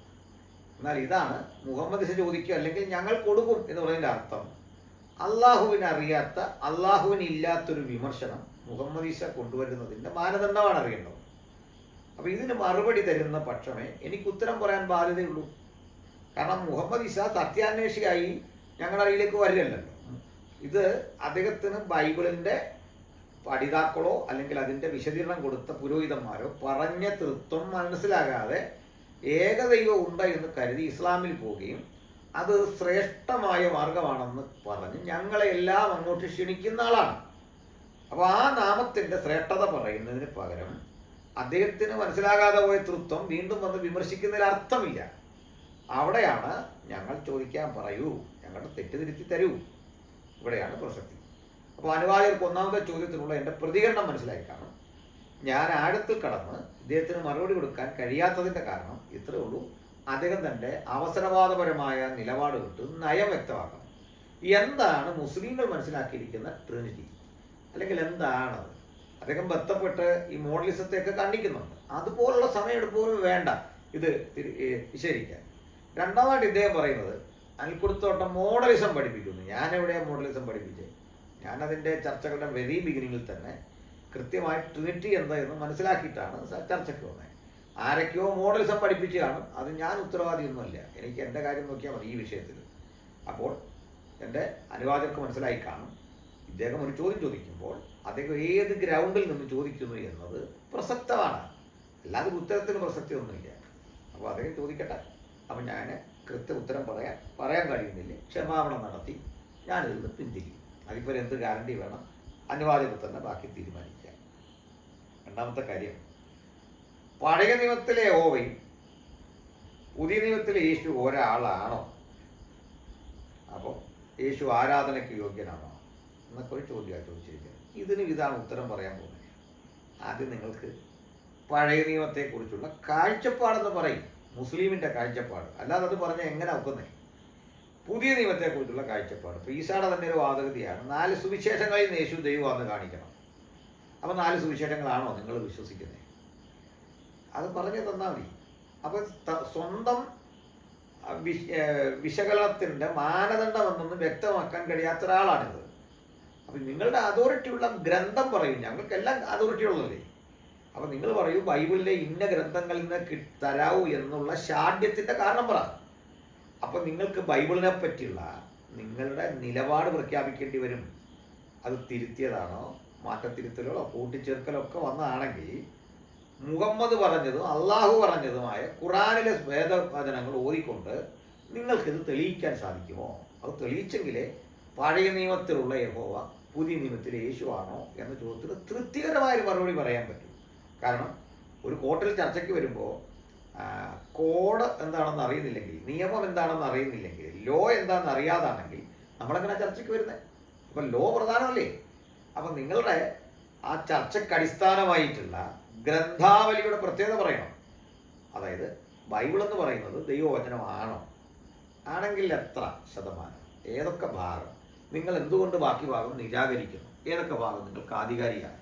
എന്നാൽ ഇതാണ് മുഹമ്മദ് ചോദിക്കുക അല്ലെങ്കിൽ ഞങ്ങൾ കൊടുക്കും എന്ന് പറയുന്നതിൻ്റെ അർത്ഥം. അള്ളാഹുവിനെ അറിയാത്ത, അള്ളാഹുവിന് ഇല്ലാത്തൊരു വിമർശനം മുഹമ്മദ് ഈസ കൊണ്ടുവരുന്നതിൻ്റെ മാനദണ്ഡമാണ് അറിയേണ്ടത്. അപ്പോൾ ഇതിന് മറുപടി തരുന്ന പക്ഷമേ എനിക്ക് ഉത്തരം പറയാൻ ബാധ്യതയുള്ളൂ. കാരണം മുഹമ്മദ് ഈസ സത്യാന്വേഷിയായി ഞങ്ങളുടെ അടിയിലേക്ക് വരികയല്ലല്ലോ. ഇത് അദ്ദേഹത്തിന് ബൈബിളിൻ്റെ പഠിതാക്കളോ അല്ലെങ്കിൽ അതിൻ്റെ വിശദീകരണം കൊടുത്ത പുരോഹിതന്മാരോ പറഞ്ഞ തൃത്വം മനസ്സിലാകാതെ ഏകദൈവം ഉണ്ട് എന്ന് കരുതി ഇസ്ലാമിൽ പോവുകയും അത് ശ്രേഷ്ഠമായ മാർഗമാണെന്ന് പറഞ്ഞ് ഞങ്ങളെ എല്ലാം അങ്ങോട്ട് ക്ഷണിക്കുന്ന ആളാണ്. അപ്പോൾ ആ നാമത്തിൻ്റെ ശ്രേഷ്ഠത പറയുന്നതിന് പകരം അദ്ദേഹത്തിന് മനസ്സിലാകാതെ പോയ തൃത്വം വീണ്ടും വന്ന് വിമർശിക്കുന്നതിൽ അർത്ഥമില്ല. അവിടെയാണ് ഞങ്ങൾ ചോദിക്കാൻ പറയൂ, ഞങ്ങളുടെ തെറ്റിദ്ധരുത്തി തരൂ, ഇവിടെയാണ് പ്രസക്തി. അപ്പോൾ അനുവാദകർക്ക് ഒന്നാമത്തെ ചോദ്യത്തിനുള്ള എൻ്റെ പ്രതികരണം മനസ്സിലായി കാണും. ഞാൻ ആഴത്തിൽ കടന്ന് ഇദ്ദേഹത്തിന് മറുപടി കൊടുക്കാൻ കഴിയാത്തതിൻ്റെ കാരണം ഇത്രയേ ഉള്ളൂ. അദ്ദേഹം തൻ്റെ അവസരവാദപരമായ നിലപാട് വിട്ട് നയം വ്യക്തമാക്കണം. എന്താണ് മുസ്ലിങ്ങൾ മനസ്സിലാക്കിയിരിക്കുന്ന ട്രിനിറ്റി, അല്ലെങ്കിൽ എന്താണത്? അദ്ദേഹം ബന്ധപ്പെട്ട് ഈ മോഡലിസത്തെയൊക്കെ കണ്ടിക്കുന്നുണ്ട്. അതുപോലുള്ള സമയമെടുപ്പോലും വേണ്ട ഇത് വിശദീകരിക്കാൻ. രണ്ടാമതായിട്ട് ഇദ്ദേഹം പറയുന്നത് അനിൽക്കുടത്തോട്ടം മോഡലിസം പഠിപ്പിക്കുന്നു. ഞാനെവിടെയാണ് മോഡലിസം പഠിപ്പിച്ചത്? ഞാനതിൻ്റെ ചർച്ചകളുടെ വെരി ബിഗിനിങ്ങിൽ തന്നെ കൃത്യമായി ട്രിനിറ്റി എന്തായെന്ന് മനസ്സിലാക്കിയിട്ടാണ് ചർച്ചയ്ക്ക് വന്നത്. ആരൊക്കെയോ മോഡലിസം പഠിപ്പിച്ച് കാണും, അത് ഞാൻ ഉത്തരവാദിയൊന്നുമല്ല. എനിക്ക് എൻ്റെ കാര്യം നോക്കിയാൽ മതി ഈ വിഷയത്തിൽ. അപ്പോൾ എൻ്റെ അനുവാദകർക്ക് മനസ്സിലായി കാണും, ഇദ്ദേഹം ഒരു ചോദ്യം ചോദിക്കുമ്പോൾ അദ്ദേഹം ഏത് ഗ്രൗണ്ടിൽ നിന്ന് ചോദിക്കുന്നു എന്നത് പ്രസക്തമാണ്, അല്ലാതെ ഉത്തരത്തിന് പ്രസക്തിയൊന്നുമില്ല. അപ്പോൾ അദ്ദേഹം ചോദിക്കട്ടെ. അപ്പം ഞാൻ കൃത്യ ഉത്തരം പറയാൻ കഴിയുന്നില്ല, ക്ഷമാപണം നടത്തി ഞാനിതിൽ നിന്ന് പിന്തിരിക്കും. അതിപ്പോൾ എന്ത് ഗ്യാരണ്ടി വേണം? അനുവാദത്തിൽ തന്നെ ബാക്കി തീരുമാനിക്കാം. രണ്ടാമത്തെ കാര്യം, പഴയ നിയമത്തിലെ യഹോവയും പുതിയ നിയമത്തിലെ യേശു ഒരാളാണോ? അപ്പോൾ യേശു ആരാധനയ്ക്ക് യോഗ്യനാണോ എന്നൊക്കെ ഒരു ചോദ്യമാണ് ചോദിച്ചിരിക്കുന്നത്. ഇതാണ് ഉത്തരം പറയാൻ പോകുന്നത്. ആദ്യം നിങ്ങൾക്ക് പഴയ നിയമത്തെക്കുറിച്ചുള്ള കാഴ്ചപ്പാടെന്ന് പറയും, മുസ്ലിമിൻ്റെ കാഴ്ചപ്പാട്, അല്ലാതെ അത് പറഞ്ഞാൽ എങ്ങനെ ഒക്കുന്നത്? പുതിയ നിയമത്തെക്കുറിച്ചുള്ള കാഴ്ചപ്പാട്. ഇപ്പോൾ ഈസാടെ തന്നെ ഒരു വാദഗതിയാണ്, 4 സുവിശേഷങ്ങളിൽ നിന്ന് യേശു ദൈവമാണെന്ന് കാണിക്കണം. അപ്പോൾ 4 സുവിശേഷങ്ങളാണോ നിങ്ങൾ വിശ്വസിക്കുന്നത്? അത് പറഞ്ഞു തന്നാൽ മതി. അപ്പോൾ സ്വന്തം വിശകലനത്തിൻ്റെ മാനദണ്ഡം എന്നൊന്നും വ്യക്തമാക്കാൻ കഴിയാത്ത ഒരാളാണിത്. അപ്പം നിങ്ങളുടെ അതോറിറ്റിയുള്ള ഗ്രന്ഥം പറയും, ഞങ്ങൾക്കെല്ലാം അതോറിറ്റി ഉള്ളതല്ലേ. അപ്പം നിങ്ങൾ പറയൂ, ബൈബിളിലെ ഇന്ന ഗ്രന്ഥങ്ങളിൽ നിന്ന് തരാവൂ എന്നുള്ള ഷാഢ്യത്തിൻ്റെ കാരണം പറ. അപ്പം നിങ്ങൾക്ക് ബൈബിളിനെ പറ്റിയുള്ള നിങ്ങളുടെ നിലപാട് പ്രഖ്യാപിക്കേണ്ടി വരും. അത് തിരുത്തിയതാണോ, മാറ്റത്തിരുത്തലോ കൂട്ടിച്ചേർക്കലോ ഒക്കെ വന്നതാണെങ്കിൽ മുഹമ്മദ് പറഞ്ഞതും അള്ളാഹു പറഞ്ഞതുമായ ഖുറാനിലെ വേദവചനങ്ങൾ ഓതിക്കൊണ്ട് നിങ്ങൾക്കിത് തെളിയിക്കാൻ സാധിക്കുമോ? അത് തെളിയിച്ചെങ്കിലേ പഴയ നിയമത്തിലുള്ള യഹോവ പുതിയ നിയമത്തിലെ യേശുവാണോ എന്ന ചോദ്യത്തിന് തൃപ്തികരമായൊരു മറുപടി പറയാൻ പറ്റും. കാരണം ഒരു കോർട്ടിൽ ചർച്ചയ്ക്ക് വരുമ്പോൾ കോഡ് എന്താണെന്ന് അറിയുന്നില്ലെങ്കിൽ, നിയമം എന്താണെന്ന് അറിയുന്നില്ലെങ്കിൽ, ലോ എന്താണെന്ന് അറിയാതാണെങ്കിൽ നമ്മളെങ്ങനെ ചർച്ചയ്ക്ക് വരുന്നത്? അപ്പം ലോ പ്രധാനമല്ലേ? അപ്പം നിങ്ങളുടെ ആ ചർച്ചയ്ക്ക് അടിസ്ഥാനമായിട്ടുള്ള ഗ്രന്ഥാവലിയുടെ പ്രത്യേകത പറയണം. അതായത് ബൈബിൾ എന്ന് പറയുന്നത് ദൈവവചനമാണോ? ആണെങ്കിൽ എത്ര ശതമാനം, ഏതൊക്കെ ഭാഗം, നിങ്ങൾ എന്തുകൊണ്ട് ബാക്കി ഭാഗം നിരാകരിക്കുന്നു, ഏതൊക്കെ ഭാഗം നിങ്ങൾക്ക് ആധികാരികമാണ്,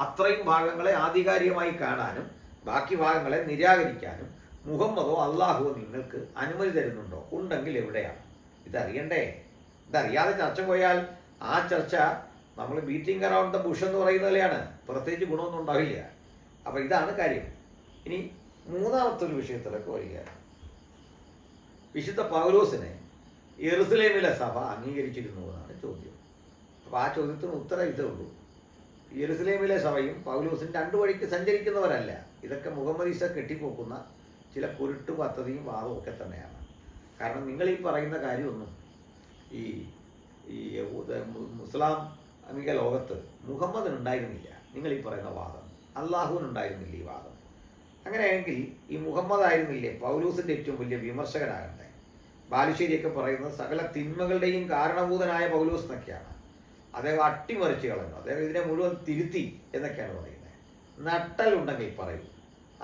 അത്രയും ഭാഗങ്ങളെ ആധികാരികമായി കാണാനും ബാക്കി ഭാഗങ്ങളെ നിരാകരിക്കാനും മുഹമ്മദോ അള്ളാഹുവോ നിങ്ങൾക്ക് അനുമതി തരുന്നുണ്ടോ? ഉണ്ടെങ്കിൽ എവിടെയാണ്? ഇതറിയണ്ടേ? ഇതറിയാതെ ചർച്ച പോയാൽ ആ ചർച്ച നമ്മൾ ബീറ്റിംഗ് അറൗണ്ട് ദ ബുഷ് എന്ന് പറയുന്ന പോലെയാണ്, പ്രത്യേകിച്ച് ഗുണമൊന്നും ഉണ്ടാവില്ല. അപ്പോൾ ഇതാണ് കാര്യം. ഇനി മൂന്നാമത്തെ ഒരു വിഷയത്തിലൊക്കെ വരികയാണ്. വിശുദ്ധ പൗലോസിനെ യെരുസലേമിലെ സഭ അംഗീകരിച്ചിരുന്നു എന്നാണ് ചോദ്യം. അപ്പോൾ ആ ചോദ്യത്തിന് ഉത്തരം ഇതേ ഉള്ളൂ. യെരുസലേമിലെ സഭയും പൗലോസും രണ്ടു വഴിക്ക് സഞ്ചരിക്കുന്നവരല്ല. ഇതൊക്കെ മുഹമ്മദ് ഈസ കെട്ടിപ്പോക്കുന്ന ചില കുരുട്ട് പദ്ധതിയും വാദവും ഒക്കെ തന്നെയാണ്. കാരണം നിങ്ങൾ ഈ പറയുന്ന കാര്യമൊന്നും ഈ ഈ മുസ്ലാമിക ലോകത്ത് മുഹമ്മദിനുണ്ടായിരുന്നില്ല. നിങ്ങൾ ഈ പറയുന്ന വാദം അള്ളാഹുവിനുണ്ടായിരുന്നില്ല ഈ വാദം. അങ്ങനെയാണെങ്കിൽ ഈ മുഹമ്മദ് ആയിരുന്നില്ലേ പൗലൂസിൻ്റെ ഏറ്റവും വലിയ വിമർശകനാകണ്ടേ? ബാലുശ്ശേരിയൊക്കെ പറയുന്നത് സകല തിന്മകളുടെയും കാരണഭൂതനായ പൗലൂസ് എന്നൊക്കെയാണ്. അദ്ദേഹം അട്ടിമറിച്ച് കളഞ്ഞു, അദ്ദേഹം ഇതിനെ മുഴുവൻ തിരുത്തി എന്നൊക്കെയാണ് പറയുന്നത്. നട്ടലുണ്ടെങ്കിൽ പറയൂ,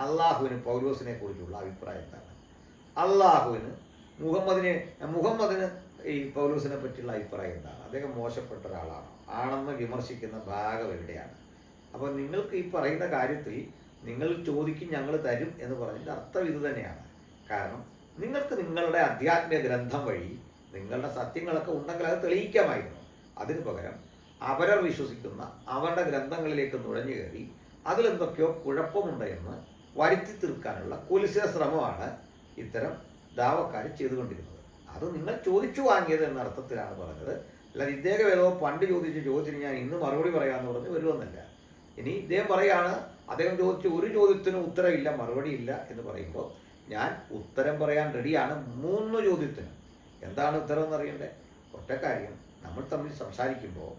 അള്ളാഹുവിന് പൗലൂസിനെ കുറിച്ചുള്ള അഭിപ്രായം എന്താണ്? അള്ളാഹുവിന് മുഹമ്മദിന് ഈ പൗലൂസിനെ പറ്റിയുള്ള അഭിപ്രായം എന്താണ്? അദ്ദേഹം മോശപ്പെട്ട ഒരാളാണോ? ആണെന്ന് വിമർശിക്കുന്ന ഭാഗം എവിടെയാണ്? അപ്പോൾ നിങ്ങൾക്ക് ഈ പറയുന്ന കാര്യത്തിൽ നിങ്ങൾ ചോദിക്കും, ഞങ്ങൾ തരും എന്ന് പറഞ്ഞതിൻ്റെ അർത്ഥം ഇത് തന്നെയാണ്. കാരണം നിങ്ങൾക്ക് നിങ്ങളുടെ അധ്യാത്മിക ഗ്രന്ഥം വഴി നിങ്ങളുടെ സത്യങ്ങളൊക്കെ ഉണ്ടെങ്കിൽ അത് തെളിയിക്കാമായിരുന്നു. അതിനു പകരം അവരർ വിശ്വസിക്കുന്ന അവരുടെ ഗ്രന്ഥങ്ങളിലേക്ക് നുഴഞ്ഞു കയറി അതിലെന്തൊക്കെയോ കുഴപ്പമുണ്ട് എന്ന് വരുത്തി തീർക്കാനുള്ള കുലിശ ശ്രമമാണ് ഇത്തരം ദാവക്കാർ ചെയ്തുകൊണ്ടിരുന്നത്. അത് നിങ്ങൾ ചോദിച്ചു വാങ്ങിയത് എന്ന അർത്ഥത്തിലാണ് പറഞ്ഞത്. അല്ലാതെ ഇദ്ദേഹം ഏതോ പണ്ട് ചോദിച്ച ചോദ്യത്തിന് ഞാൻ ഇന്ന് മറുപടി പറയാമെന്ന് പറഞ്ഞ് വരുമെന്നല്ല. ഇനി ഇദ്ദേഹം പറയാണ് അദ്ദേഹം ചോദിച്ച ഒരു ചോദ്യത്തിനും ഉത്തരമില്ല, മറുപടിയില്ല എന്ന് പറയുമ്പോൾ ഞാൻ ഉത്തരം പറയാൻ റെഡിയാണ് 3 ചോദ്യത്തിനും. എന്താണ് ഉത്തരം എന്നറിയണ്ടേ? ഒറ്റ കാര്യം, നമ്മൾ തമ്മിൽ സംസാരിക്കുമ്പോൾ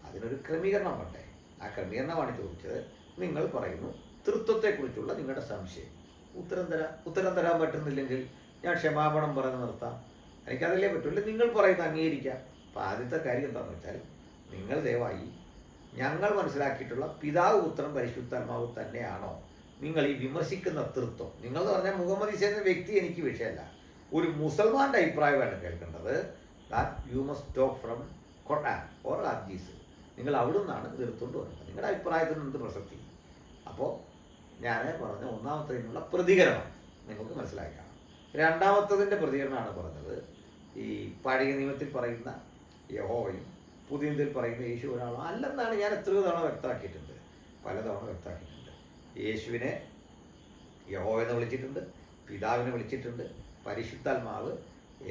അതിനൊരു ക്രമീകരണം വേണ്ടേ? ആ ക്രമീകരണമാണ് ചോദിച്ചത്. നിങ്ങൾ പറയുന്നു തൃത്വത്തെക്കുറിച്ചുള്ള നിങ്ങളുടെ സംശയം. ഉത്തരം തരാൻ പറ്റുന്നില്ലെങ്കിൽ ഞാൻ ക്ഷമാപണം പറഞ്ഞ് നിർത്താം. എനിക്കതല്ലേ പറ്റില്ല. നിങ്ങൾ പറയുന്നത് അംഗീകരിക്കാം. അപ്പോൾ ആദ്യത്തെ കാര്യം എന്താണെന്ന് വെച്ചാൽ, നിങ്ങൾ ദയവായി ഞങ്ങൾ മനസ്സിലാക്കിയിട്ടുള്ള പിതാവ് പുത്രൻ പരിശുദ്ധാത്മാവ് തന്നെയാണോ നിങ്ങൾ ഈ വിമർശിക്കുന്ന തൃത്വം? നിങ്ങൾ എന്ന് പറഞ്ഞാൽ മുഹമ്മദ് ഈസ എന്ന വ്യക്തി എനിക്ക് വിഷയമല്ല, ഒരു മുസൽമാൻ്റെ അഭിപ്രായമാണ് കേൾക്കേണ്ടത്. That you must talk from Quran or ഹദീസ്. നിങ്ങൾ അവിടെ നിന്നാണ് എടുത്തുകൊണ്ട് വരുന്നത്. നിങ്ങളുടെ അഭിപ്രായത്തിന് എന്ത് പ്രസക്തി? അപ്പോൾ ഞാൻ പറഞ്ഞ ഒന്നാമത്തതിനുള്ള പ്രതികരണം നിങ്ങൾക്ക് മനസ്സിലാക്കാം. രണ്ടാമത്തതിൻ്റെ പ്രതികരണമാണ് പറഞ്ഞത്, ഈ പഴയ നിയമത്തിൽ പറയുന്ന യഹോവയും പുതിയ നിയമത്തിൽ പറയുന്ന യേശു ഒരാളോ അല്ലെന്നാണ് ഞാൻ എത്രയോ തവണ വ്യക്തമാക്കിയിട്ടുണ്ട്, പലതവണ വ്യക്തമാക്കിയിട്ടുണ്ട്. യേശുവിനെ യഹോവ എന്ന് വിളിച്ചിട്ടുണ്ട്, പിതാവിനെ വിളിച്ചിട്ടുണ്ട്, പരിശുദ്ധാത്മാവ്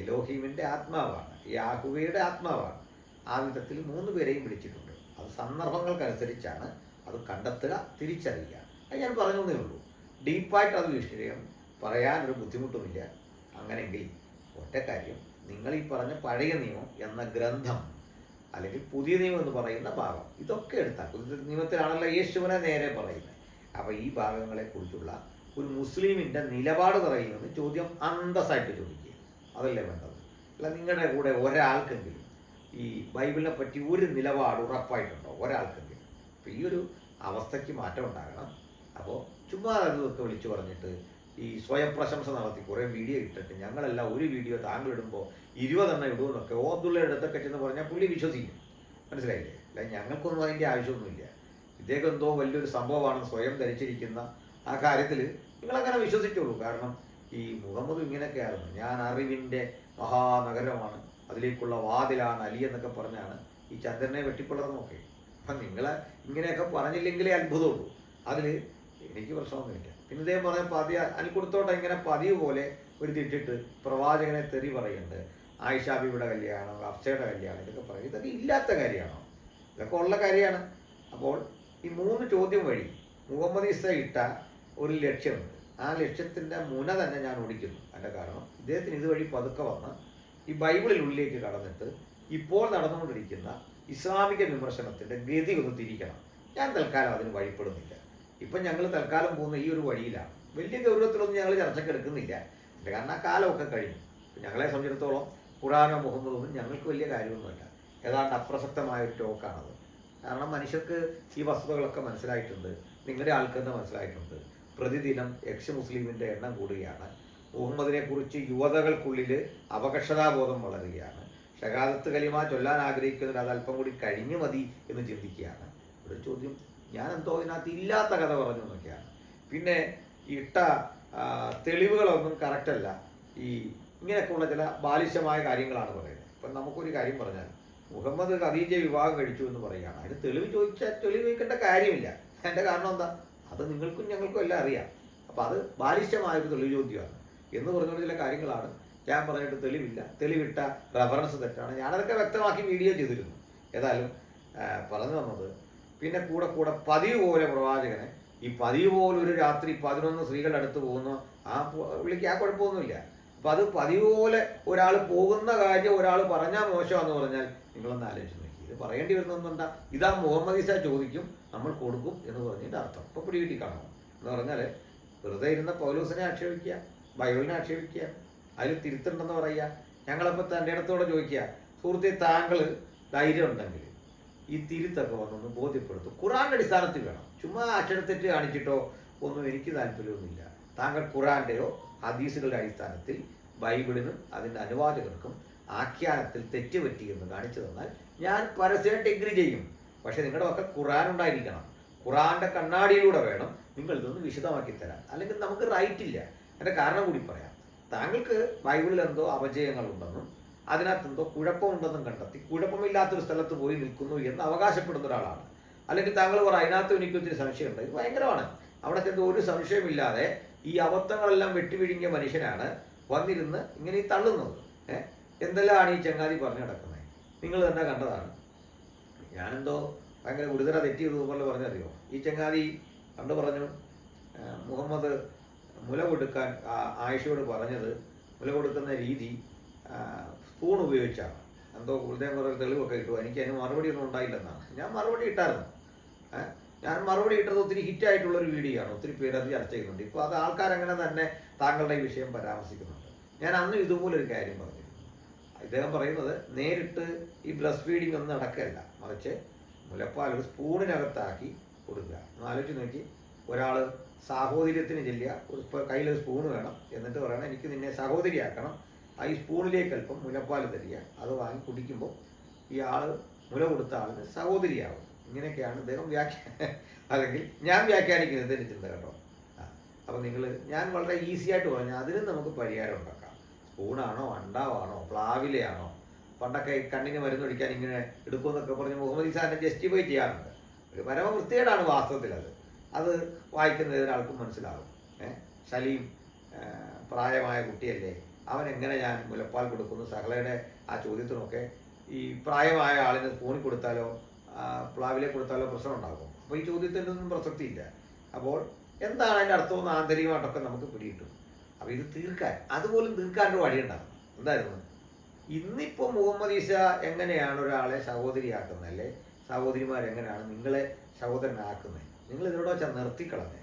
എലോഹീമിൻ്റെ ആത്മാവാണ്, യാഹുവയുടെ ആത്മാവാണ്. ആ വിധത്തിൽ 3 പേരെയും വിളിച്ചിട്ടുണ്ട്. അത് സന്ദർഭങ്ങൾക്കനുസരിച്ചാണ് അത് കണ്ടെത്തുക, തിരിച്ചറിയുക. അത് ഞാൻ പറഞ്ഞേ ഉള്ളൂ. ഡീപ്പായിട്ട് അത് വിഷയം പറയാനൊരു ബുദ്ധിമുട്ടുമില്ല. അങ്ങനെയെങ്കിൽ ഒറ്റ കാര്യം, നിങ്ങൾ ഈ പറഞ്ഞ പഴയ നിയമം എന്ന ഗ്രന്ഥം അല്ലെങ്കിൽ പുതിയ നിയമം എന്ന് പറയുന്ന ഭാഗം ഇതൊക്കെ എടുത്താൽ, പുതിയ നിയമത്തിലാണല്ലോ യേശുവിനെ നേരെ പറയുന്നത്. അപ്പോൾ ഈ ഭാഗങ്ങളെക്കുറിച്ചുള്ള ഒരു മുസ്ലിമിൻ്റെ നിലപാട് പറയുന്നത് ചോദ്യം അന്തസ്സായിട്ട് ചോദിക്കുക. അതല്ലേ വേണ്ടത്. അല്ല നിങ്ങളുടെ കൂടെ ഒരാൾക്കെങ്കിലും ഈ ബൈബിളിനെ പറ്റി ഒരു നിലപാട് ഉറപ്പായിട്ടുണ്ടോ? ഒരാൾക്കെങ്കിലും. അപ്പോൾ ഈ ഒരു അവസ്ഥയ്ക്ക് മാറ്റം ഉണ്ടാകണം. അപ്പോൾ ചുമ്മാ അതൊക്കെ വിളിച്ചു പറഞ്ഞിട്ട് ഈ സ്വയം പ്രശംസ നടത്തി കുറേ വീഡിയോ ഇട്ടിട്ട് ഞങ്ങളെല്ലാം ഒരു വീഡിയോ താങ്കൾ ഇടുമ്പോൾ 20 എണ്ണം ഇടുമെന്നൊക്കെ ഓബ്ദുള്ളയുടെ അടുത്തൊക്കെ ചെന്ന് പറഞ്ഞാൽ പുള്ളി വിശ്വസിക്കും. മനസ്സിലായില്ലേ? അല്ല ഞങ്ങൾക്കൊന്നും അതിൻ്റെ ആവശ്യമൊന്നുമില്ല. ഇദ്ദേഹം എന്തോ വലിയൊരു സംഭവമാണ് സ്വയം ധരിച്ചിരിക്കുന്ന ആ കാര്യത്തിൽ നിങ്ങളങ്ങനെ വിശ്വസിച്ചോളൂ. കാരണം ഈ മുഹമ്മദ് ഇങ്ങനെയൊക്കെയായിരുന്നു, ഞാൻ അറിവിൻ്റെ മഹാനഗരമാണ്, അതിലേക്കുള്ള വാതിലാണ് അലി എന്നൊക്കെ പറഞ്ഞാണ് ഈ ചന്ദ്രനെ വെട്ടിപ്പിളർന്നൊക്കെ. അപ്പം നിങ്ങൾ ഇങ്ങനെയൊക്കെ പറഞ്ഞില്ലെങ്കിലേ അത്ഭുതമുള്ളൂ. അതിൽ എനിക്ക് പ്രശ്നമൊന്നുമില്ല. പിന്നെ ഇദ്ദേഹം പറഞ്ഞ അനിൽക്കുടത്തോട്ടെ ഇങ്ങനെ പതിവ് പോലെ ഒരു തിട്ടിട്ട് പ്രവാചകനെ തെറി പറയുന്നുണ്ട്. ആയിഷ ബീവിയുടെ കല്യാണം, അഫ്സയുടെ കല്യാണം, ഇതൊക്കെ പറയും. ഇതൊക്കെ ഇല്ലാത്ത കാര്യമാണോ? ഇതൊക്കെ ഉള്ള കാര്യമാണ്. അപ്പോൾ ഈ 3 ചോദ്യം വഴി മുഹമ്മദ് ഈസ ഇട്ട ഒരു ലക്ഷ്യമുണ്ട്. ആ ലക്ഷ്യത്തിൻ്റെ മുന തന്നെ ഞാൻ ഓടിക്കുന്നു. അതിൻ്റെ കാരണം ഇദ്ദേഹത്തിന് ഇതുവഴി പതുക്കെ വന്ന് ഈ ബൈബിളിനുള്ളിലേക്ക് കടന്നിട്ട് ഇപ്പോൾ നടന്നുകൊണ്ടിരിക്കുന്ന ഇസ്ലാമിക വിമർശനത്തിൻ്റെ ഗതി ഒന്ന് തിരിക്കണം. ഞാൻ തൽക്കാലം അതിന് വഴിപ്പെടുന്നില്ല. ഇപ്പം ഞങ്ങൾ തൽക്കാലം പോകുന്ന ഈ ഒരു വഴിയിലാണ്. വലിയ ഗൗരവത്തിലൊന്നും ഞങ്ങൾ ചർച്ചക്കെടുക്കുന്നില്ല. കാരണം ആ കാലമൊക്കെ കഴിഞ്ഞു. ഞങ്ങളെ സംബന്ധിച്ചിടത്തോളം ഖുർആനോ മുഹമ്മദൊന്നും ഞങ്ങൾക്ക് വലിയ കാര്യമൊന്നുമില്ല. ഏതാണ്ട് അപ്രസക്തമായ ഒരു ടോക്കാണത്. കാരണം മനുഷ്യർക്ക് ഈ വസ്തുതകളൊക്കെ മനസ്സിലായിട്ടുണ്ട്, നിങ്ങളുടെ ആൾക്കെന്ന് മനസ്സിലായിട്ടുണ്ട്. പ്രതിദിനം എക്സ് മുസ്ലിമിൻ്റെ എണ്ണം കൂടുകയാണ്. മുഹമ്മദിനെ കുറിച്ച് യുവതകൾക്കുള്ളിൽ അപകർഷതാബോധം വളരുകയാണ്. ഷഹാദത്ത് കലിമ ചൊല്ലാൻ ആഗ്രഹിക്കുന്നവർ അത് അല്പം കൂടി കഴിഞ്ഞു മതി എന്ന് ചിന്തിക്കുകയാണ്. ഒരു ചോദ്യം, ഞാനെന്തോ ഇതിനകത്ത് ഇല്ലാത്ത കഥ പറഞ്ഞു എന്നൊക്കെയാണ്. പിന്നെ ഇട്ട തെളിവുകളൊന്നും കറക്റ്റല്ല. ഇങ്ങനെയൊക്കെയുള്ള ചില ബാലിശമായ കാര്യങ്ങളാണ് പറയുന്നത്. ഇപ്പം നമുക്കൊരു കാര്യം പറഞ്ഞാൽ മുഹമ്മദ് ഖദീജ വിവാഹം കഴിച്ചു എന്ന് പറയുകയാണ്. അതിന് തെളിവ് ചോദിച്ചാൽ തെളിവ് വയ്ക്കേണ്ട കാര്യമില്ല. അതിൻ്റെ കാരണം എന്താ? അത് നിങ്ങൾക്കും ഞങ്ങൾക്കും എല്ലാം അറിയാം. അപ്പോൾ അത് ബാലിശമായൊരു തെളിവ് ചോദ്യമാണ് എന്ന് പറഞ്ഞുകൊണ്ട് ചില കാര്യങ്ങളാണ് ഞാൻ പറഞ്ഞിട്ട് തെളിവില്ല, തെളിവിട്ട റെഫറൻസ് തെറ്റാണ്. ഞാനതൊക്കെ വ്യക്തമാക്കി വീഡിയോ ചെയ്തിരുന്നു. ഏതായാലും പറഞ്ഞു വന്നത്, പിന്നെ കൂടെ പതിവ് പോലെ പ്രവാചകനെ ഈ പതിവ് പോലെ ഒരു രാത്രി 11 സ്ത്രീകളുടെ അടുത്ത് പോകുന്നു, ആ പുള്ളിക്ക് ആ കുഴപ്പമൊന്നുമില്ല. അപ്പം അത് പതിവ് പോലെ ഒരാൾ പോകുന്ന കാര്യം ഒരാൾ പറഞ്ഞാൽ മോശമാണെന്ന് പറഞ്ഞാൽ നിങ്ങളൊന്ന് ആലോചിച്ച് നോക്കി. ഇത് പറയേണ്ടി വരുന്നൊന്നുണ്ടാ, ഇതാ മുഹമ്മദ് ഈസ ചോദിക്കും, നമ്മൾ കൊടുക്കും എന്ന് പറഞ്ഞതിൻ്റെ അർത്ഥം ഇപ്പോൾ പിടികിട്ടി കാണണം. എന്ന് പറഞ്ഞാൽ വെറുതെ ഇരുന്ന പൗലോസിനെ ആക്ഷേപിക്കുക, ബൈബിളിനെ ആക്ഷേപിക്കുക, അതിൽ തിരുത്തുണ്ടെന്ന് പറയുക. ഞങ്ങളപ്പോൾ തൻ്റെ ഇടത്തോടെ ചോദിക്കുക, സുഹൃത്തെ താങ്കൾ ധൈര്യം ഉണ്ടെങ്കിൽ ഈ തിരുത്തൊക്കെ വന്നൊന്ന് ബോധ്യപ്പെടുത്തും. ഖുറാൻ്റെ അടിസ്ഥാനത്തിൽ വേണം, ചുമ്മാ അക്ഷരത്തെറ്റ് കാണിച്ചിട്ടോ ഒന്നും എനിക്ക് താല്പര്യമൊന്നുമില്ല. താങ്കൾ ഖുറാൻ്റെയോ ഹദീസുകളുടെ അടിസ്ഥാനത്തിൽ ബൈബിളിനും അതിൻ്റെ അനുവാചകർക്കും ആഖ്യാനത്തിൽ തെറ്റുപറ്റിയെന്ന് കാണിച്ചു തന്നാൽ ഞാൻ പരസ്യമായിട്ട് എഗ്രി ചെയ്യും. പക്ഷേ നിങ്ങളുടെ ഒക്കെ ഖുറാൻ ഉണ്ടായിരിക്കണം. ഖുറാൻ്റെ കണ്ണാടിയിലൂടെ വേണം നിങ്ങൾ ഇതൊന്ന് വിശദമാക്കി തരാൻ, അല്ലെങ്കിൽ നമുക്ക് റൈറ്റ് ഇല്ല. അതിൻ്റെ കാരണം കൂടി പറയാം. താങ്കൾക്ക് ബൈബിളിൽ എന്തോ അപജയങ്ങളുണ്ടെന്നും അതിനകത്തെന്തോ കുഴപ്പമുണ്ടെന്നും കണ്ടെത്തി കുഴപ്പമില്ലാത്തൊരു സ്ഥലത്ത് പോയി നിൽക്കുന്നു എന്ന് അവകാശപ്പെടുന്ന ഒരാളാണ്. അല്ലെങ്കിൽ താങ്കൾ പറ അതിനകത്ത് എനിക്ക് ഒത്തിരി സംശയമുണ്ട്, ഇത് ഭയങ്കരമാണ്. അവിടെ ചെന്ന് ഒരു സംശയമില്ലാതെ ഈ അബദ്ധങ്ങളെല്ലാം വെട്ടിവിഴുങ്ങിയ മനുഷ്യനാണ് വന്നിരുന്ന് ഇങ്ങനെ ഈ തള്ളുന്നത്. എന്തെല്ലാമാണ് ഈ ചങ്ങാതി പറഞ്ഞു നടക്കുന്നത്? നിങ്ങൾ തന്നെ കണ്ടതാണ്. ഞാനെന്തോ ഭയങ്കര ഗുരുതര തെറ്റി പോലെ പറഞ്ഞറിയോ? ഈ ചങ്ങാതി കണ്ടു പറഞ്ഞു, മുഹമ്മദ് മുല കൊടുക്കാൻ ആയിഷയോട് പറഞ്ഞത്, മുല കൊടുക്കുന്ന രീതി സ്പൂൺ ഉപയോഗിച്ചാണ്. എന്തോ ഗുരുദേവൻ കുറേ തെളിവൊക്കെ കിട്ടുമോ? എനിക്ക് അതിന് മറുപടി ഒന്നും ഉണ്ടായില്ലെന്നാണ്. ഞാൻ മറുപടി ഇട്ടായിരുന്നു. ഞാൻ മറുപടി ഇട്ടത് ഒത്തിരി ഹിറ്റായിട്ടുള്ളൊരു വീഡിയോ ആണ്, ഒത്തിരി പേര് അത് ചർച്ച ചെയ്യുന്നുണ്ട്. ഇപ്പോൾ അത് ആൾക്കാരങ്ങനെ തന്നെ താങ്കളുടെ ഈ വിഷയം പരാമർശിക്കുന്നുണ്ട്. ഞാൻ അന്ന് ഇതുപോലൊരു കാര്യം പറഞ്ഞിരുന്നു. ഇദ്ദേഹം പറയുന്നത് നേരിട്ട് ഈ ബ്രസ്റ്റ് ഫീഡിങ് ഒന്നും നടക്കുകയല്ല, മറിച്ച് മുലപ്പാൽ ഒരു സ്പൂണിനകത്താക്കി കൊടുക്കുക. ഒന്ന് ആലോചിച്ച് നോക്കി, ഒരാൾ സാഹോദര്യത്തിന് ചെല്ലുക, ഒരു കയ്യിലൊരു സ്പൂണ് വേണം, എന്നിട്ട് പറയണം എനിക്ക് നിന്നെ സഹോദരിയാക്കണം, ഈ സ്പൂണിലേക്ക് അല്പം മുലപ്പാൽ തരിക, അത് വാങ്ങി കുടിക്കുമ്പോൾ ഈ ആൾ മുല കൊടുത്ത ആളിന് സഹോദരിയാവും. ഇങ്ങനെയൊക്കെയാണ് ഇദ്ദേഹം അല്ലെങ്കിൽ ഞാൻ വ്യാഖ്യാനിക്കുന്നത് എൻ്റെ ചിന്ത കേട്ടോ. അപ്പോൾ ഞാൻ വളരെ ഈസി ആയിട്ട് പറഞ്ഞാൽ അതിനും നമുക്ക് പരിഹാരം ഉണ്ടാക്കാം. സ്പൂണാണോ, അണ്ടാവാണോ, പ്ലാവിലയാണോ, പണ്ടൊക്കെ കണ്ണിന് മരുന്നൊഴിക്കാൻ ഇങ്ങനെ എടുക്കുമെന്നൊക്കെ പറഞ്ഞ് മുഹമ്മദ് ഈസാനെ ജസ്റ്റിഫൈ ചെയ്യാറുണ്ട്. ഒരു പരമവൃത്തികേടാണ് വാസ്തവത്തിൽ. അത് വായിക്കുന്ന ഏതൊരാൾക്കും മനസ്സിലാകും. സലീം പ്രായമായ കുട്ടിയല്ലേ, അവനെങ്ങനെ ഞാൻ മുലപ്പാൽ കൊടുക്കുന്നു? സഹലയുടെ ആ ചോദ്യത്തിനൊക്കെ ഈ പ്രായമായ ആളിന് സ്പൂണിൽ കൊടുത്താലോ പ്ലാവിലെ കൊടുത്താലോ പ്രശ്നം ഉണ്ടാകും. അപ്പോൾ ഈ ചോദ്യത്തിനൊന്നും പ്രസക്തിയില്ല. അപ്പോൾ എന്താണ് അതിൻ്റെ അർത്ഥമെന്ന് ആന്തരികമായിട്ടൊക്കെ നമുക്ക് പിടികിട്ടും. അപ്പോൾ ഇത് തീർക്കാൻ, അതുപോലും തീർക്കാനൊരു വഴിയുണ്ടാകും. എന്തായിരുന്നു? ഇന്നിപ്പോൾ മുഹമ്മദ് ഈസ എങ്ങനെയാണ് ഒരാളെ സഹോദരിയാക്കുന്നത്, അല്ലേ സഹോദരിമാരെങ്ങനെയാണ് നിങ്ങളെ സഹോദരനാക്കുന്നത്? നിങ്ങൾ ഇതിനോട് വെച്ചാൽ നിർത്തിക്കളഞ്ഞേ.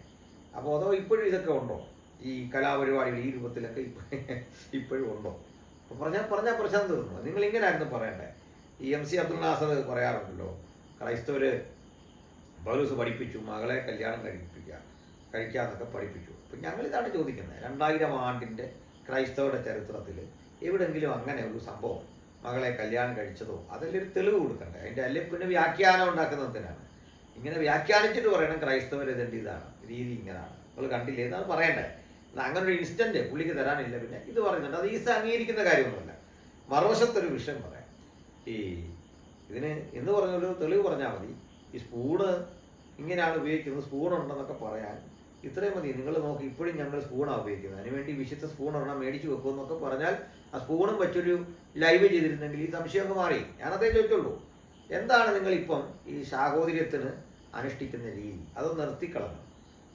അപ്പോൾ അതോ ഇപ്പോഴും ഇതൊക്കെ ഉണ്ടോ? ഈ കലാപരിപാടികൾ ഈ രൂപത്തിലൊക്കെ ഇപ്പോഴും ഉണ്ടോ? അപ്പോൾ പറഞ്ഞാൽ പ്രശ്നം തീർന്നു. നിങ്ങളിങ്ങനെയായിരുന്നു പറയണ്ടേ. ഈ MC അബ്ദുൽ നാസർ പറയാറുണ്ടല്ലോ, ക്രൈസ്തവർ പൗലോസ് പഠിപ്പിച്ചു മകളെ കല്യാണം കഴിക്കാമെന്നൊക്കെ പഠിപ്പിച്ചു. അപ്പം ഞങ്ങളിതാണ് ചോദിക്കുന്നത്, 2000 ആണ്ടിൻ്റെ ക്രൈസ്തവരുടെ ചരിത്രത്തിൽ എവിടെയെങ്കിലും അങ്ങനെ ഒരു സംഭവം മകളെ കല്യാണം കഴിച്ചതോ? അതിലൊരു തെളിവ് കൊടുക്കണ്ടേ? അതിൻ്റെ അല്ലെങ്കിൽ പിന്നെ വ്യാഖ്യാനം ഉണ്ടാക്കുന്നതിനാണ്. ഇങ്ങനെ വ്യാഖ്യാനിച്ചിട്ട് പറയണം ക്രൈസ്തവർ ഇതിൻ്റെ ഇതാണ് രീതി, ഇങ്ങനെയാണ്, നിങ്ങൾ കണ്ടില്ലേ എന്നാണ് പറയണ്ടേ. അങ്ങനെ ഒരു ഇൻസ്റ്റൻറ്റ് പുള്ളിക്ക് തരാനില്ല. പിന്നെ ഇത് പറയുന്നുണ്ട്, അത് ഈസ അംഗീകരിക്കുന്ന കാര്യമൊന്നുമല്ല. മറുവശത്തൊരു വിഷയം പറയാം. ഇതിന് എന്ന് പറഞ്ഞൊരു തെളിവ് പറഞ്ഞാൽ മതി. ഈ സ്പൂണ് ഇങ്ങനെയാണ് ഉപയോഗിക്കുന്നത്, സ്പൂണുണ്ടെന്നൊക്കെ പറയാൻ ഇത്രയും മതി. നിങ്ങൾ നോക്കി, ഇപ്പോഴും ഞങ്ങൾ സ്പൂണാണ് ഉപയോഗിക്കുന്നത്, അതിനുവേണ്ടി വിശുദ്ധ സ്പൂൺ ഒരെണ്ണം മേടിച്ച് വെക്കുമെന്നൊക്കെ പറഞ്ഞാൽ ആ സ്പൂണും വെച്ചൊരു ലൈവ് ചെയ്തിരുന്നെങ്കിൽ ഈ സംശയമൊക്കെ മാറി. ഞാനതേ ചോദിച്ചുള്ളൂ. എന്താണ് നിങ്ങളിപ്പം ഈ സാഹോദര്യത്തിന് അനുഷ്ഠിക്കുന്ന രീതി? അത് നിർത്തിക്കളഞ്ഞു.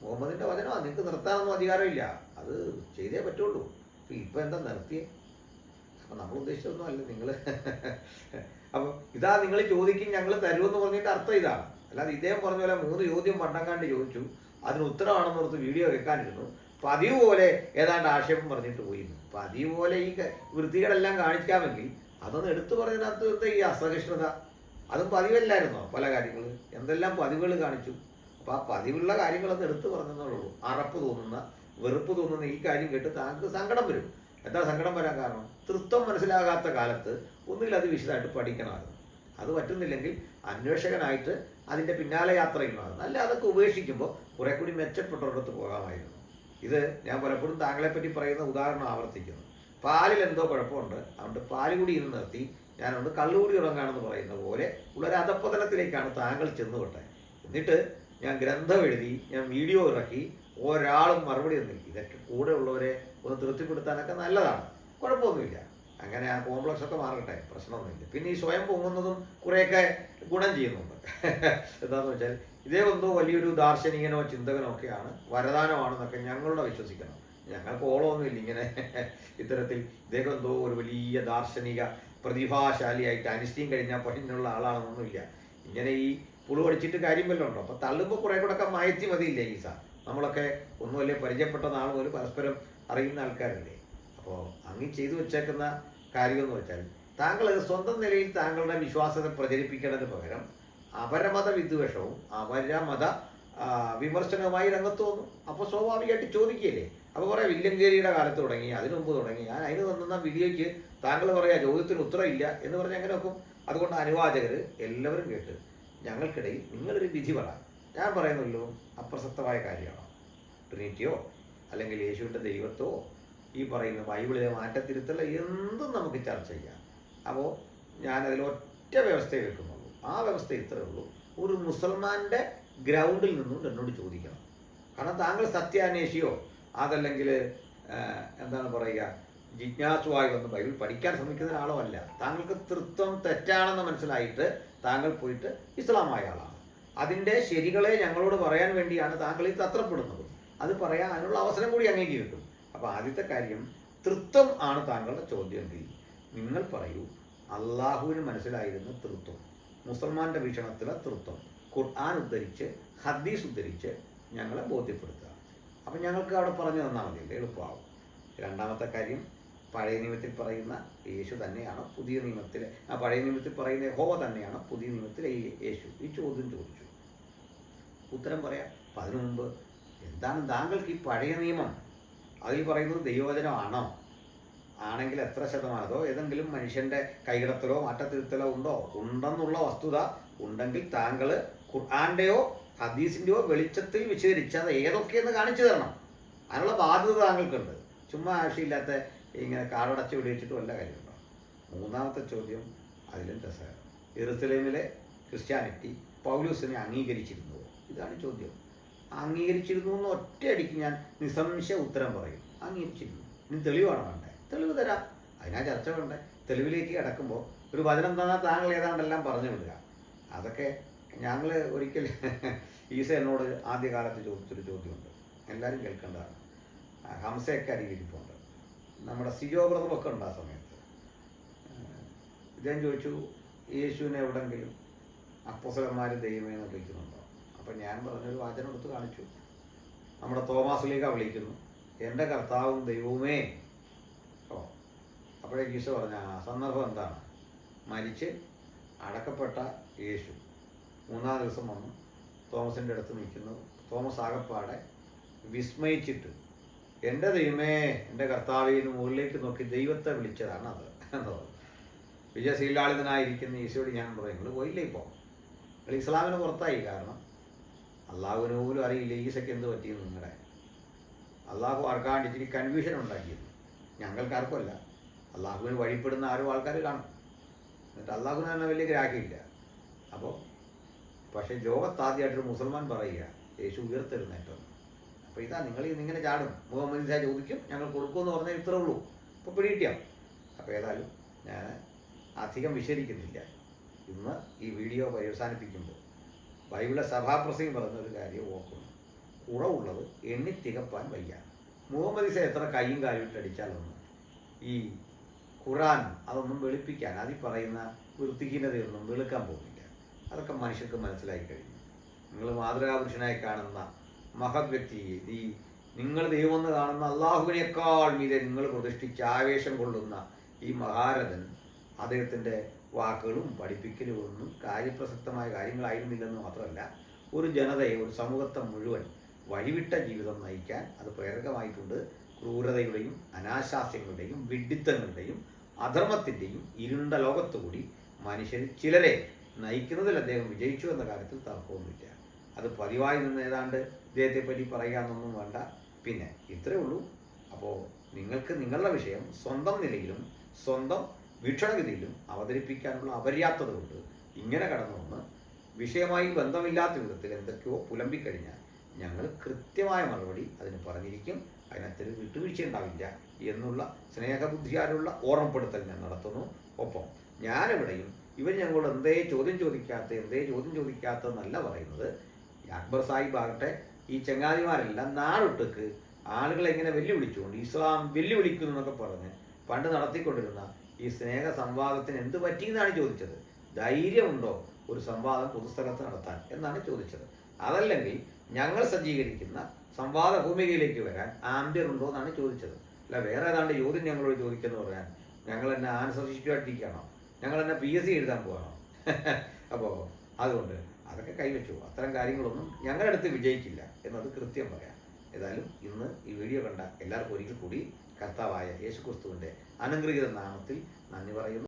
മുഹമ്മദിൻ്റെ വചനമാണ്, നിങ്ങൾക്ക് നിർത്താനൊന്നും അധികാരമില്ല, അത് ചെയ്തേ പറ്റുള്ളൂ. ഇപ്പം എന്താ നിർത്തിയേ? അപ്പം നമ്മൾ ഉദ്ദേശിച്ചതൊന്നും അല്ല നിങ്ങൾ. അപ്പോൾ ഇതാ നിങ്ങൾ ചോദിക്കും, ഞങ്ങൾ തരുമെന്ന് പറഞ്ഞിട്ട് അർത്ഥം ഇതാണ്. അല്ലാതെ ഇദ്ദേഹം പറഞ്ഞ പോലെ 3 ചോദ്യം പണ്ടങ്ങാണ്ട് ചോദിച്ചു, അതിന് ഉത്തരവാണെന്ന് ഓർത്ത് വീഡിയോ വെക്കാനിരുന്നു. പതിവ് പോലെ ഏതാണ്ട് ആക്ഷേപം പറഞ്ഞിട്ട് പോയിരുന്നു. പതിവ് പോലെ ഈ വൃത്തികളെല്ലാം കാണിക്കാമെങ്കിൽ അതൊന്ന് എടുത്തു പറഞ്ഞതിനകത്ത് എന്താ ഈ അസഹിഷ്ണുത? അതും പതിവല്ലായിരുന്നോ പല കാര്യങ്ങൾ? എന്തെല്ലാം പതിവുകൾ കാണിച്ചു. അപ്പോൾ ആ പതിവുള്ള കാര്യങ്ങളൊന്ന് എടുത്തു പറഞ്ഞെന്നുള്ളൂ. അറപ്പ് തോന്നുന്ന, വെറുപ്പ് തോന്നുന്ന ഈ കാര്യം കേട്ട് താങ്കൾക്ക് സങ്കടം വരും. എന്താ സങ്കടം വരാൻ കാരണം? തൃത്വം മനസ്സിലാകാത്ത കാലത്ത് ഒന്നുകിൽ അത് വിശദമായിട്ട് പഠിക്കണമായിരുന്നു. അത് പറ്റുന്നില്ലെങ്കിൽ അന്വേഷകനായിട്ട് അതിൻ്റെ പിന്നാലെ യാത്ര ചെയ്യണമായിരുന്നു. അല്ല, അതൊക്കെ ഉപേക്ഷിക്കുമ്പോൾ കുറെ കൂടി മെച്ചപ്പെട്ടൊരിടത്ത് പോകാമായിരുന്നു. ഇത് ഞാൻ പലപ്പോഴും താങ്കളെപ്പറ്റി പറയുന്ന ഉദാഹരണം ആവർത്തിക്കുന്നു. പാലിൽ എന്തോ കുഴപ്പമുണ്ട്, അതുകൊണ്ട് പാല് കൂടി ഇരുന്ന് നിർത്തി ഞാനതുകൊണ്ട് കള്ളുകൂടി ഇറങ്ങാണെന്ന് പറയുന്ന പോലെ ഉള്ളൊരു അധപ്പതനത്തിലേക്കാണ് താങ്കൾ ചെന്നുവിട്ടെ. എന്നിട്ട് ഞാൻ ഗ്രന്ഥം എഴുതി, ഞാൻ വീഡിയോ ഇറക്കി, ഒരാളും മറുപടി ഒന്നുമില്ല. ഇതൊക്കെ കൂടെ ഉള്ളവരെ ഒന്ന് തൃപ്തിപ്പെടുത്താനൊക്കെ നല്ലതാണ്, കുഴപ്പമൊന്നുമില്ല. അങ്ങനെ ആ കോംപ്ലക്സ് ഒക്കെ മാറട്ടെ, പ്രശ്നമൊന്നുമില്ല. പിന്നെ ഈ സ്വയം പൊങ്ങുന്നതും കുറേയൊക്കെ ഗുണം ചെയ്യുന്നുണ്ട്. എന്താണെന്ന് വെച്ചാൽ ഇതേ എന്തോ വലിയൊരു ദാർശനികനോ ചിന്തകനോ ഒക്കെയാണ്, വരദാനമാണെന്നൊക്കെ ഞങ്ങളുടെ വിശ്വസിക്കണം. ഞങ്ങൾക്ക് ഓളമൊന്നുമില്ല ഇങ്ങനെ ഇത്തരത്തിൽ ഇദ്ദേഹം എന്തോ ഒരു വലിയ ദാർശനിക പ്രതിഭാശാലിയായിട്ട് അനിശ്ചയം കഴിഞ്ഞാൽ പണിനുള്ള ആളാണെന്നൊന്നുമില്ല. ഇങ്ങനെ ഈ പുളു പഠിച്ചിട്ട് കാര്യം വല്ലതും ഉണ്ടോ? അപ്പോൾ തള്ളുമ്പോൾ കുറേ കൂടെ ഒക്കെ മായത്തി മതിയില്ലേ ഈസ? നമ്മളൊക്കെ ഒന്നുമല്ലേ പരിചയപ്പെട്ട നാൾ പോലും പരസ്പരം അറിയുന്ന ആൾക്കാരല്ലേ. അപ്പോൾ അങ്ങ് ചെയ്തു വെച്ചേക്കുന്ന കാര്യമെന്ന് വെച്ചാൽ താങ്കൾ സ്വന്തം നിലയിൽ താങ്കളുടെ വിശ്വാസത്തെ പ്രചരിപ്പിക്കേണ്ടതിന് പകരം അപരമത വിദ്വേഷവും അപരമത വിമർശനവുമായി രംഗത്ത് വന്നു. അപ്പോൾ സ്വാഭാവികമായിട്ട് ചോദിക്കുകയല്ലേ. അപ്പോൾ പറയാം വില്യംകേരിയുടെ കാലത്ത് തുടങ്ങി, അതിനു മുമ്പ് തുടങ്ങി, ഞാൻ അതിന് തന്ന വീഡിയോയ്ക്ക് താങ്കൾ പറയാ ചോദ്യത്തിന് ഉത്തരമില്ല എന്ന് പറഞ്ഞ് അങ്ങനെ വെക്കും. അതുകൊണ്ട് അനുവാചകർ എല്ലാവരും കേട്ട് ഞങ്ങൾക്കിടയിൽ നിങ്ങളൊരു വിധി പറ. ഞാൻ പറയുന്നല്ലോ അപ്രസക്തമായ കാര്യമാണോ? ട്രിനിറ്റിയോ അല്ലെങ്കിൽ യേശുവിൻ്റെ ദൈവത്തോ ഈ പറയുന്ന ബൈബിളിലെ മാറ്റത്തിരുത്തല്ല എന്തും നമുക്ക് ചർച്ച ചെയ്യാം. അപ്പോൾ ഞാനതിൽ ഒറ്റ വ്യവസ്ഥയെ വെക്കുന്നുള്ളൂ. ആ വ്യവസ്ഥ ഇത്രയേ ഉള്ളൂ: ഒരു മുസൽമാൻ്റെ ഗ്രൗണ്ടിൽ നിന്നും എന്നോട് ചോദിക്കണം. കാരണം താങ്കൾ സത്യാന്വേഷിയോ അതല്ലെങ്കിൽ എന്താണ് പറയുക ജിജ്ഞാസുവായി വന്ന് ബൈബിൾ പഠിക്കാൻ ശ്രമിക്കുന്ന ആളോ അല്ല. താങ്കൾക്ക് തൃത്വം തെറ്റാണെന്ന് മനസ്സിലായിട്ട് താങ്കൾ പോയിട്ട് ഇസ്ലാമായ ആളാണ്. അതിൻ്റെ ശരികളെ ഞങ്ങളോട് പറയാൻ വേണ്ടിയാണ് താങ്കൾ ഈ തത്രപ്പെടുന്നത്. അത് പറയാനുള്ള അവസരം കൂടി അങ്ങേക്ക് കിട്ടും. അപ്പോൾ ആദ്യത്തെ കാര്യം, തൃത്വം ആണ് താങ്കളുടെ ചോദ്യമെങ്കിൽ നിങ്ങൾ പറയൂ, അള്ളാഹുവിന് മനസ്സിലായിരുന്ന തൃത്വം, മുസൽമാൻ്റെ വീക്ഷണത്തിലെ തൃത്വം, ഖുർആൻ ഉദ്ധരിച്ച് ഹദീസ് ഉദ്ധരിച്ച് ഞങ്ങളെ ബോധ്യപ്പെടുത്തുക. അപ്പം ഞങ്ങൾക്ക് അവിടെ പറഞ്ഞു തന്നാൽ മതിയല്ലേ, എളുപ്പമാവും. രണ്ടാമത്തെ കാര്യം, പഴയ നിയമത്തിൽ പറയുന്ന യേശു തന്നെയാണ് പുതിയ നിയമത്തിലെ, പഴയ നിയമത്തിൽ പറയുന്ന യഹോവ തന്നെയാണ് പുതിയ നിയമത്തിലെ യേശു. ഈ ചോദ്യം ചോദിച്ചു, ഉത്തരം പറയാം. അപ്പം അതിനു മുമ്പ് എന്താണ് താങ്കൾക്ക് ഈ പഴയ നിയമം, അതിൽ പറയുന്നത് ദൈവവചനമാണോ? ആണെങ്കിൽ എത്ര ശതമാനം? അതോ ഏതെങ്കിലും മനുഷ്യൻ്റെ കൈകടത്തലോ മാറ്റത്തിരുത്തലോ ഉണ്ടോ? ഉണ്ടെന്നുള്ള വസ്തുത ഉണ്ടെങ്കിൽ താങ്കൾ ഖുർആൻ്റെയോ ഹദീസിൻ്റെയോ വെളിച്ചത്തിൽ വിശദീകരിച്ച് അത് ഏതൊക്കെയെന്ന് കാണിച്ചു തരണം. അതിനുള്ള ബാധ്യത താങ്കൾക്കുണ്ട്. ചുമ്മാ ആവശ്യമില്ലാത്ത ഇങ്ങനെ കാടടച്ച് വെടിവെച്ചിട്ട് വല്ല കാര്യമുണ്ടോ? മൂന്നാമത്തെ ചോദ്യം അതിലും രസകരം. യെരുസലേമിലെ ക്രിസ്ത്യാനിറ്റി പൗലൂസിനെ അംഗീകരിച്ചിരുന്നുവോ? ഇതാണ് ചോദ്യം. അംഗീകരിച്ചിരുന്നു എന്ന് ഒറ്റയടിക്ക് ഞാൻ നിസ്സംശയ ഉത്തരം പറയും. അംഗീകരിച്ചിരുന്നു. ഇനി തെളിവാണ് വേണ്ടേ? തെളിവ് തരാം. അതിനാ ചർച്ച വേണ്ടേ? തെളിവിലേക്ക് കിടക്കുമ്പോൾ ഒരു വചനം തന്നാൽ താങ്കൾ ഏതാണ്ടെല്ലാം പറഞ്ഞു വിടുക. അതൊക്കെ ഞങ്ങൾ ഒരിക്കൽ ഈസ എന്നോട് ആദ്യകാലത്ത് ചോദിച്ചൊരു ചോദ്യമുണ്ട്, എല്ലാവരും കേൾക്കേണ്ടതാണ്. ഹംസയൊക്കെ അരികിരിപ്പുണ്ട്, നമ്മുടെ സിജോ ബ്രദറൊക്കെ ഉണ്ട് ആ സമയത്ത്. ഇദ്ദേഹം ചോദിച്ചു, യേശുവിനെ എവിടെങ്കിലും അപ്പോസ്തലന്മാർ ദൈവമേ എന്ന് വിളിക്കുന്നുണ്ടോ? അപ്പം ഞാൻ പറഞ്ഞൊരു വാചനം എടുത്ത് കാണിച്ചു. നമ്മുടെ തോമാസിലേക്ക് വിളിക്കുന്നു, എൻ്റെ കർത്താവും ദൈവവുമേ. അപ്പോഴേക്ക് ഈശോ പറഞ്ഞ സന്ദർഭം എന്താണ്? മരിച്ച് അടക്കപ്പെട്ട യേശു 3-ാം ദിവസം വന്നു തോമസിൻ്റെ അടുത്ത് നിൽക്കുന്നു. തോമസ് ആകപ്പാടെ വിസ്മയിച്ചിട്ട് എൻ്റെ ദൈവമേ എൻ്റെ കർത്താവിൽ നിന്ന് മുകളിലേക്ക് നോക്കി ദൈവത്തെ വിളിച്ചതാണ് അത് എന്ന് പറഞ്ഞു. വിജയശീലാളിതനായിരിക്കുന്ന ഈശോയോട് ഞാൻ പറയും, നിങ്ങൾ പോയില്ലേ ഇപ്പോൾ? നിങ്ങൾ ഇസ്ലാമിന് പുറത്തായി. കാരണം അള്ളാഹുവിന് പോലും അറിയില്ല ഈസയ്ക്ക് എന്ത് പറ്റിയെന്ന്. നിങ്ങളുടെ അള്ളാഹു ആർക്കാണ്ട് ഇച്ചിരി കൺഫ്യൂഷൻ ഉണ്ടാക്കിയത്. ഞങ്ങൾക്കാർക്കുമല്ല, അള്ളാഹുവിന് വഴിപ്പെടുന്ന ആരും ആൾക്കാർ കാണും. എന്നിട്ട് അള്ളാഹുവിന് തന്നെ വലിയ ഗ്രാഹ്യമില്ല. അപ്പോൾ പക്ഷേ ലോകത്താദ്യമായിട്ടൊരു മുസൽമാൻ പറയുക യേശു ഉയർത്തെഴുന്നേറ്റം. അപ്പോൾ ഇതാ നിങ്ങൾ ഇന്നിങ്ങനെ ചാടും, മുഹമ്മദ് സാ ചോദിക്കും, ഞങ്ങൾ കൊടുക്കുമെന്ന് പറഞ്ഞാൽ ഇത്രേ ഉള്ളൂ. ഇപ്പോൾ പിടികിട്ടിയാം. അപ്പോൾ ഏതായാലും ഞാൻ അധികം വിശദീകരിക്കുന്നില്ല. ഇന്ന് ഈ വീഡിയോ അവസാനിപ്പിക്കുമ്പോൾ ബൈബിളിലെ സഭാപ്രസംഗം പറയുന്നൊരു കാര്യം ഓർക്കുന്നു, കുറവുള്ളത് എണ്ണി തികപ്പാൻ വയ്യ. മുഹമ്മദ് സാ എത്ര കൈയും കാലും ഇട്ടടിച്ചാലൊന്നും ഈ ഖുറാൻ അതൊന്നും വെളുപ്പിക്കാൻ, അതിൽ പറയുന്ന വൃത്തിഹീനതയൊന്നും വെളുക്കാൻ പോകുന്നില്ല. അതൊക്കെ മനുഷ്യർക്ക് മനസ്സിലായി കഴിഞ്ഞു. നിങ്ങൾ മാതൃകാപുരുഷനായി കാണുന്ന മഹത് വ്യക്തിയെ, ഈ നിങ്ങൾ ദൈവമെന്ന് കാണുന്ന അള്ളാഹുവിനേക്കാൾ മീതെ നിങ്ങൾ പ്രതിഷ്ഠിച്ച് ആവേശം കൊള്ളുന്ന ഈ മഹാരഥൻ അദ്ദേഹത്തിൻ്റെ വാക്കുകളും പഠിപ്പിക്കലും ഒന്നും കാര്യപ്രസക്തമായ കാര്യങ്ങളായിരുന്നില്ലെന്ന് മാത്രമല്ല, ഒരു ജനതയെ, ഒരു സമൂഹത്തെ മുഴുവൻ വഴിവിട്ട ജീവിതം നയിക്കാൻ അത് പ്രേരകമായിട്ടുണ്ട്. ക്രൂരതയുടെയും അനാശാസ്യങ്ങളുടെയും വിഡ്ഢിത്തങ്ങളുടെയും അധർമ്മത്തിൻ്റെയും ഇരുണ്ട ലോകത്തുകൂടി മനുഷ്യർ ചിലരെ നയിക്കുന്നതിൽ അദ്ദേഹം വിജയിച്ചു എന്ന കാര്യത്തിൽ തർക്കമൊന്നുമില്ല. അത് പതിവായി നിന്ന് ഏതാണ്ട് ഇദ്ദേഹത്തെപ്പറ്റി പറയാമെന്നൊന്നും വേണ്ട. പിന്നെ ഇത്രയേ ഉള്ളൂ. അപ്പോൾ നിങ്ങൾക്ക് നിങ്ങളുടെ വിഷയം സ്വന്തം നിലയിലും സ്വന്തം വീക്ഷണഗതിയിലും അവതരിപ്പിക്കാനുള്ള അപര്യാപ്തത കൊണ്ട് ഇങ്ങനെ കടന്നു വന്ന് വിഷയമായി ബന്ധമില്ലാത്ത വിധത്തിൽ എന്തൊക്കെയോ പുലമ്പിക്കഴിഞ്ഞാൽ ഞങ്ങൾ കൃത്യമായ മറുപടി അതിന് പറഞ്ഞിരിക്കും. അതിനകത്തൊരു വിട്ടുവീഴ്ച ഉണ്ടാവില്ല എന്നുള്ള സ്നേഹബുദ്ധിയാലുള്ള ഓർമ്മപ്പെടുത്തൽ ഞാൻ നടത്തുന്നു. ഒപ്പം ഞാനിവിടെയും ഇവർ ഞങ്ങളോട് എന്തേ ചോദ്യം ചോദിക്കാത്തതെന്നല്ല പറയുന്നത്. അക്ബർ സാഹിബ് ആകട്ടെ ഈ ചങ്ങാതിമാരെല്ലാം നാടൊട്ടുക്ക് ആളുകളെ ഇങ്ങനെ വെല്ലുവിളിച്ചുകൊണ്ട് ഇസ്ലാം വെല്ലുവിളിക്കുന്നു എന്നൊക്കെ പറഞ്ഞ് പണ്ട് നടത്തിക്കൊണ്ടിരുന്ന ഈ സ്നേഹ സംവാദത്തിന് എന്ത് പറ്റിയെന്നാണ് ചോദിച്ചത്. ധൈര്യമുണ്ടോ ഒരു സംവാദം പൊതുസ്ഥലത്ത് നടത്താൻ എന്നാണ് ചോദിച്ചത്. അതല്ലെങ്കിൽ ഞങ്ങൾ സജ്ജീകരിക്കുന്ന സംവാദ ഭൂമികയിലേക്ക് വരാൻ ആംബിയർ ഉണ്ടോ എന്നാണ് ചോദിച്ചത്. അല്ല വേറെ ഏതാണ്ട് ചോദ്യം ഞങ്ങളോട് ചോദിക്കുന്നു പറയാൻ ഞങ്ങൾ എന്നെ ആൻസർ ഷീറ്റുമായിട്ടിരിക്കുകയാണോ, ഞങ്ങൾ എന്നെ PSC എഴുതാൻ പോകണോ? അപ്പോൾ അതുകൊണ്ട് അതൊക്കെ കൈവച്ചു. അത്തരം കാര്യങ്ങളൊന്നും ഞങ്ങളുടെ അടുത്ത് വിജയിക്കില്ല എന്നത് കൃത്യം പറയാം. ഏതായാലും ഇന്ന് ഈ വീഡിയോ കണ്ട എല്ലാവർക്കും ഒരിക്കൽ കൂടി കർത്താവായ യേശുക്രിസ്തുവിൻ്റെ അനുഗ്രഹീത നാമത്തിൽ നന്ദി പറയുന്നു.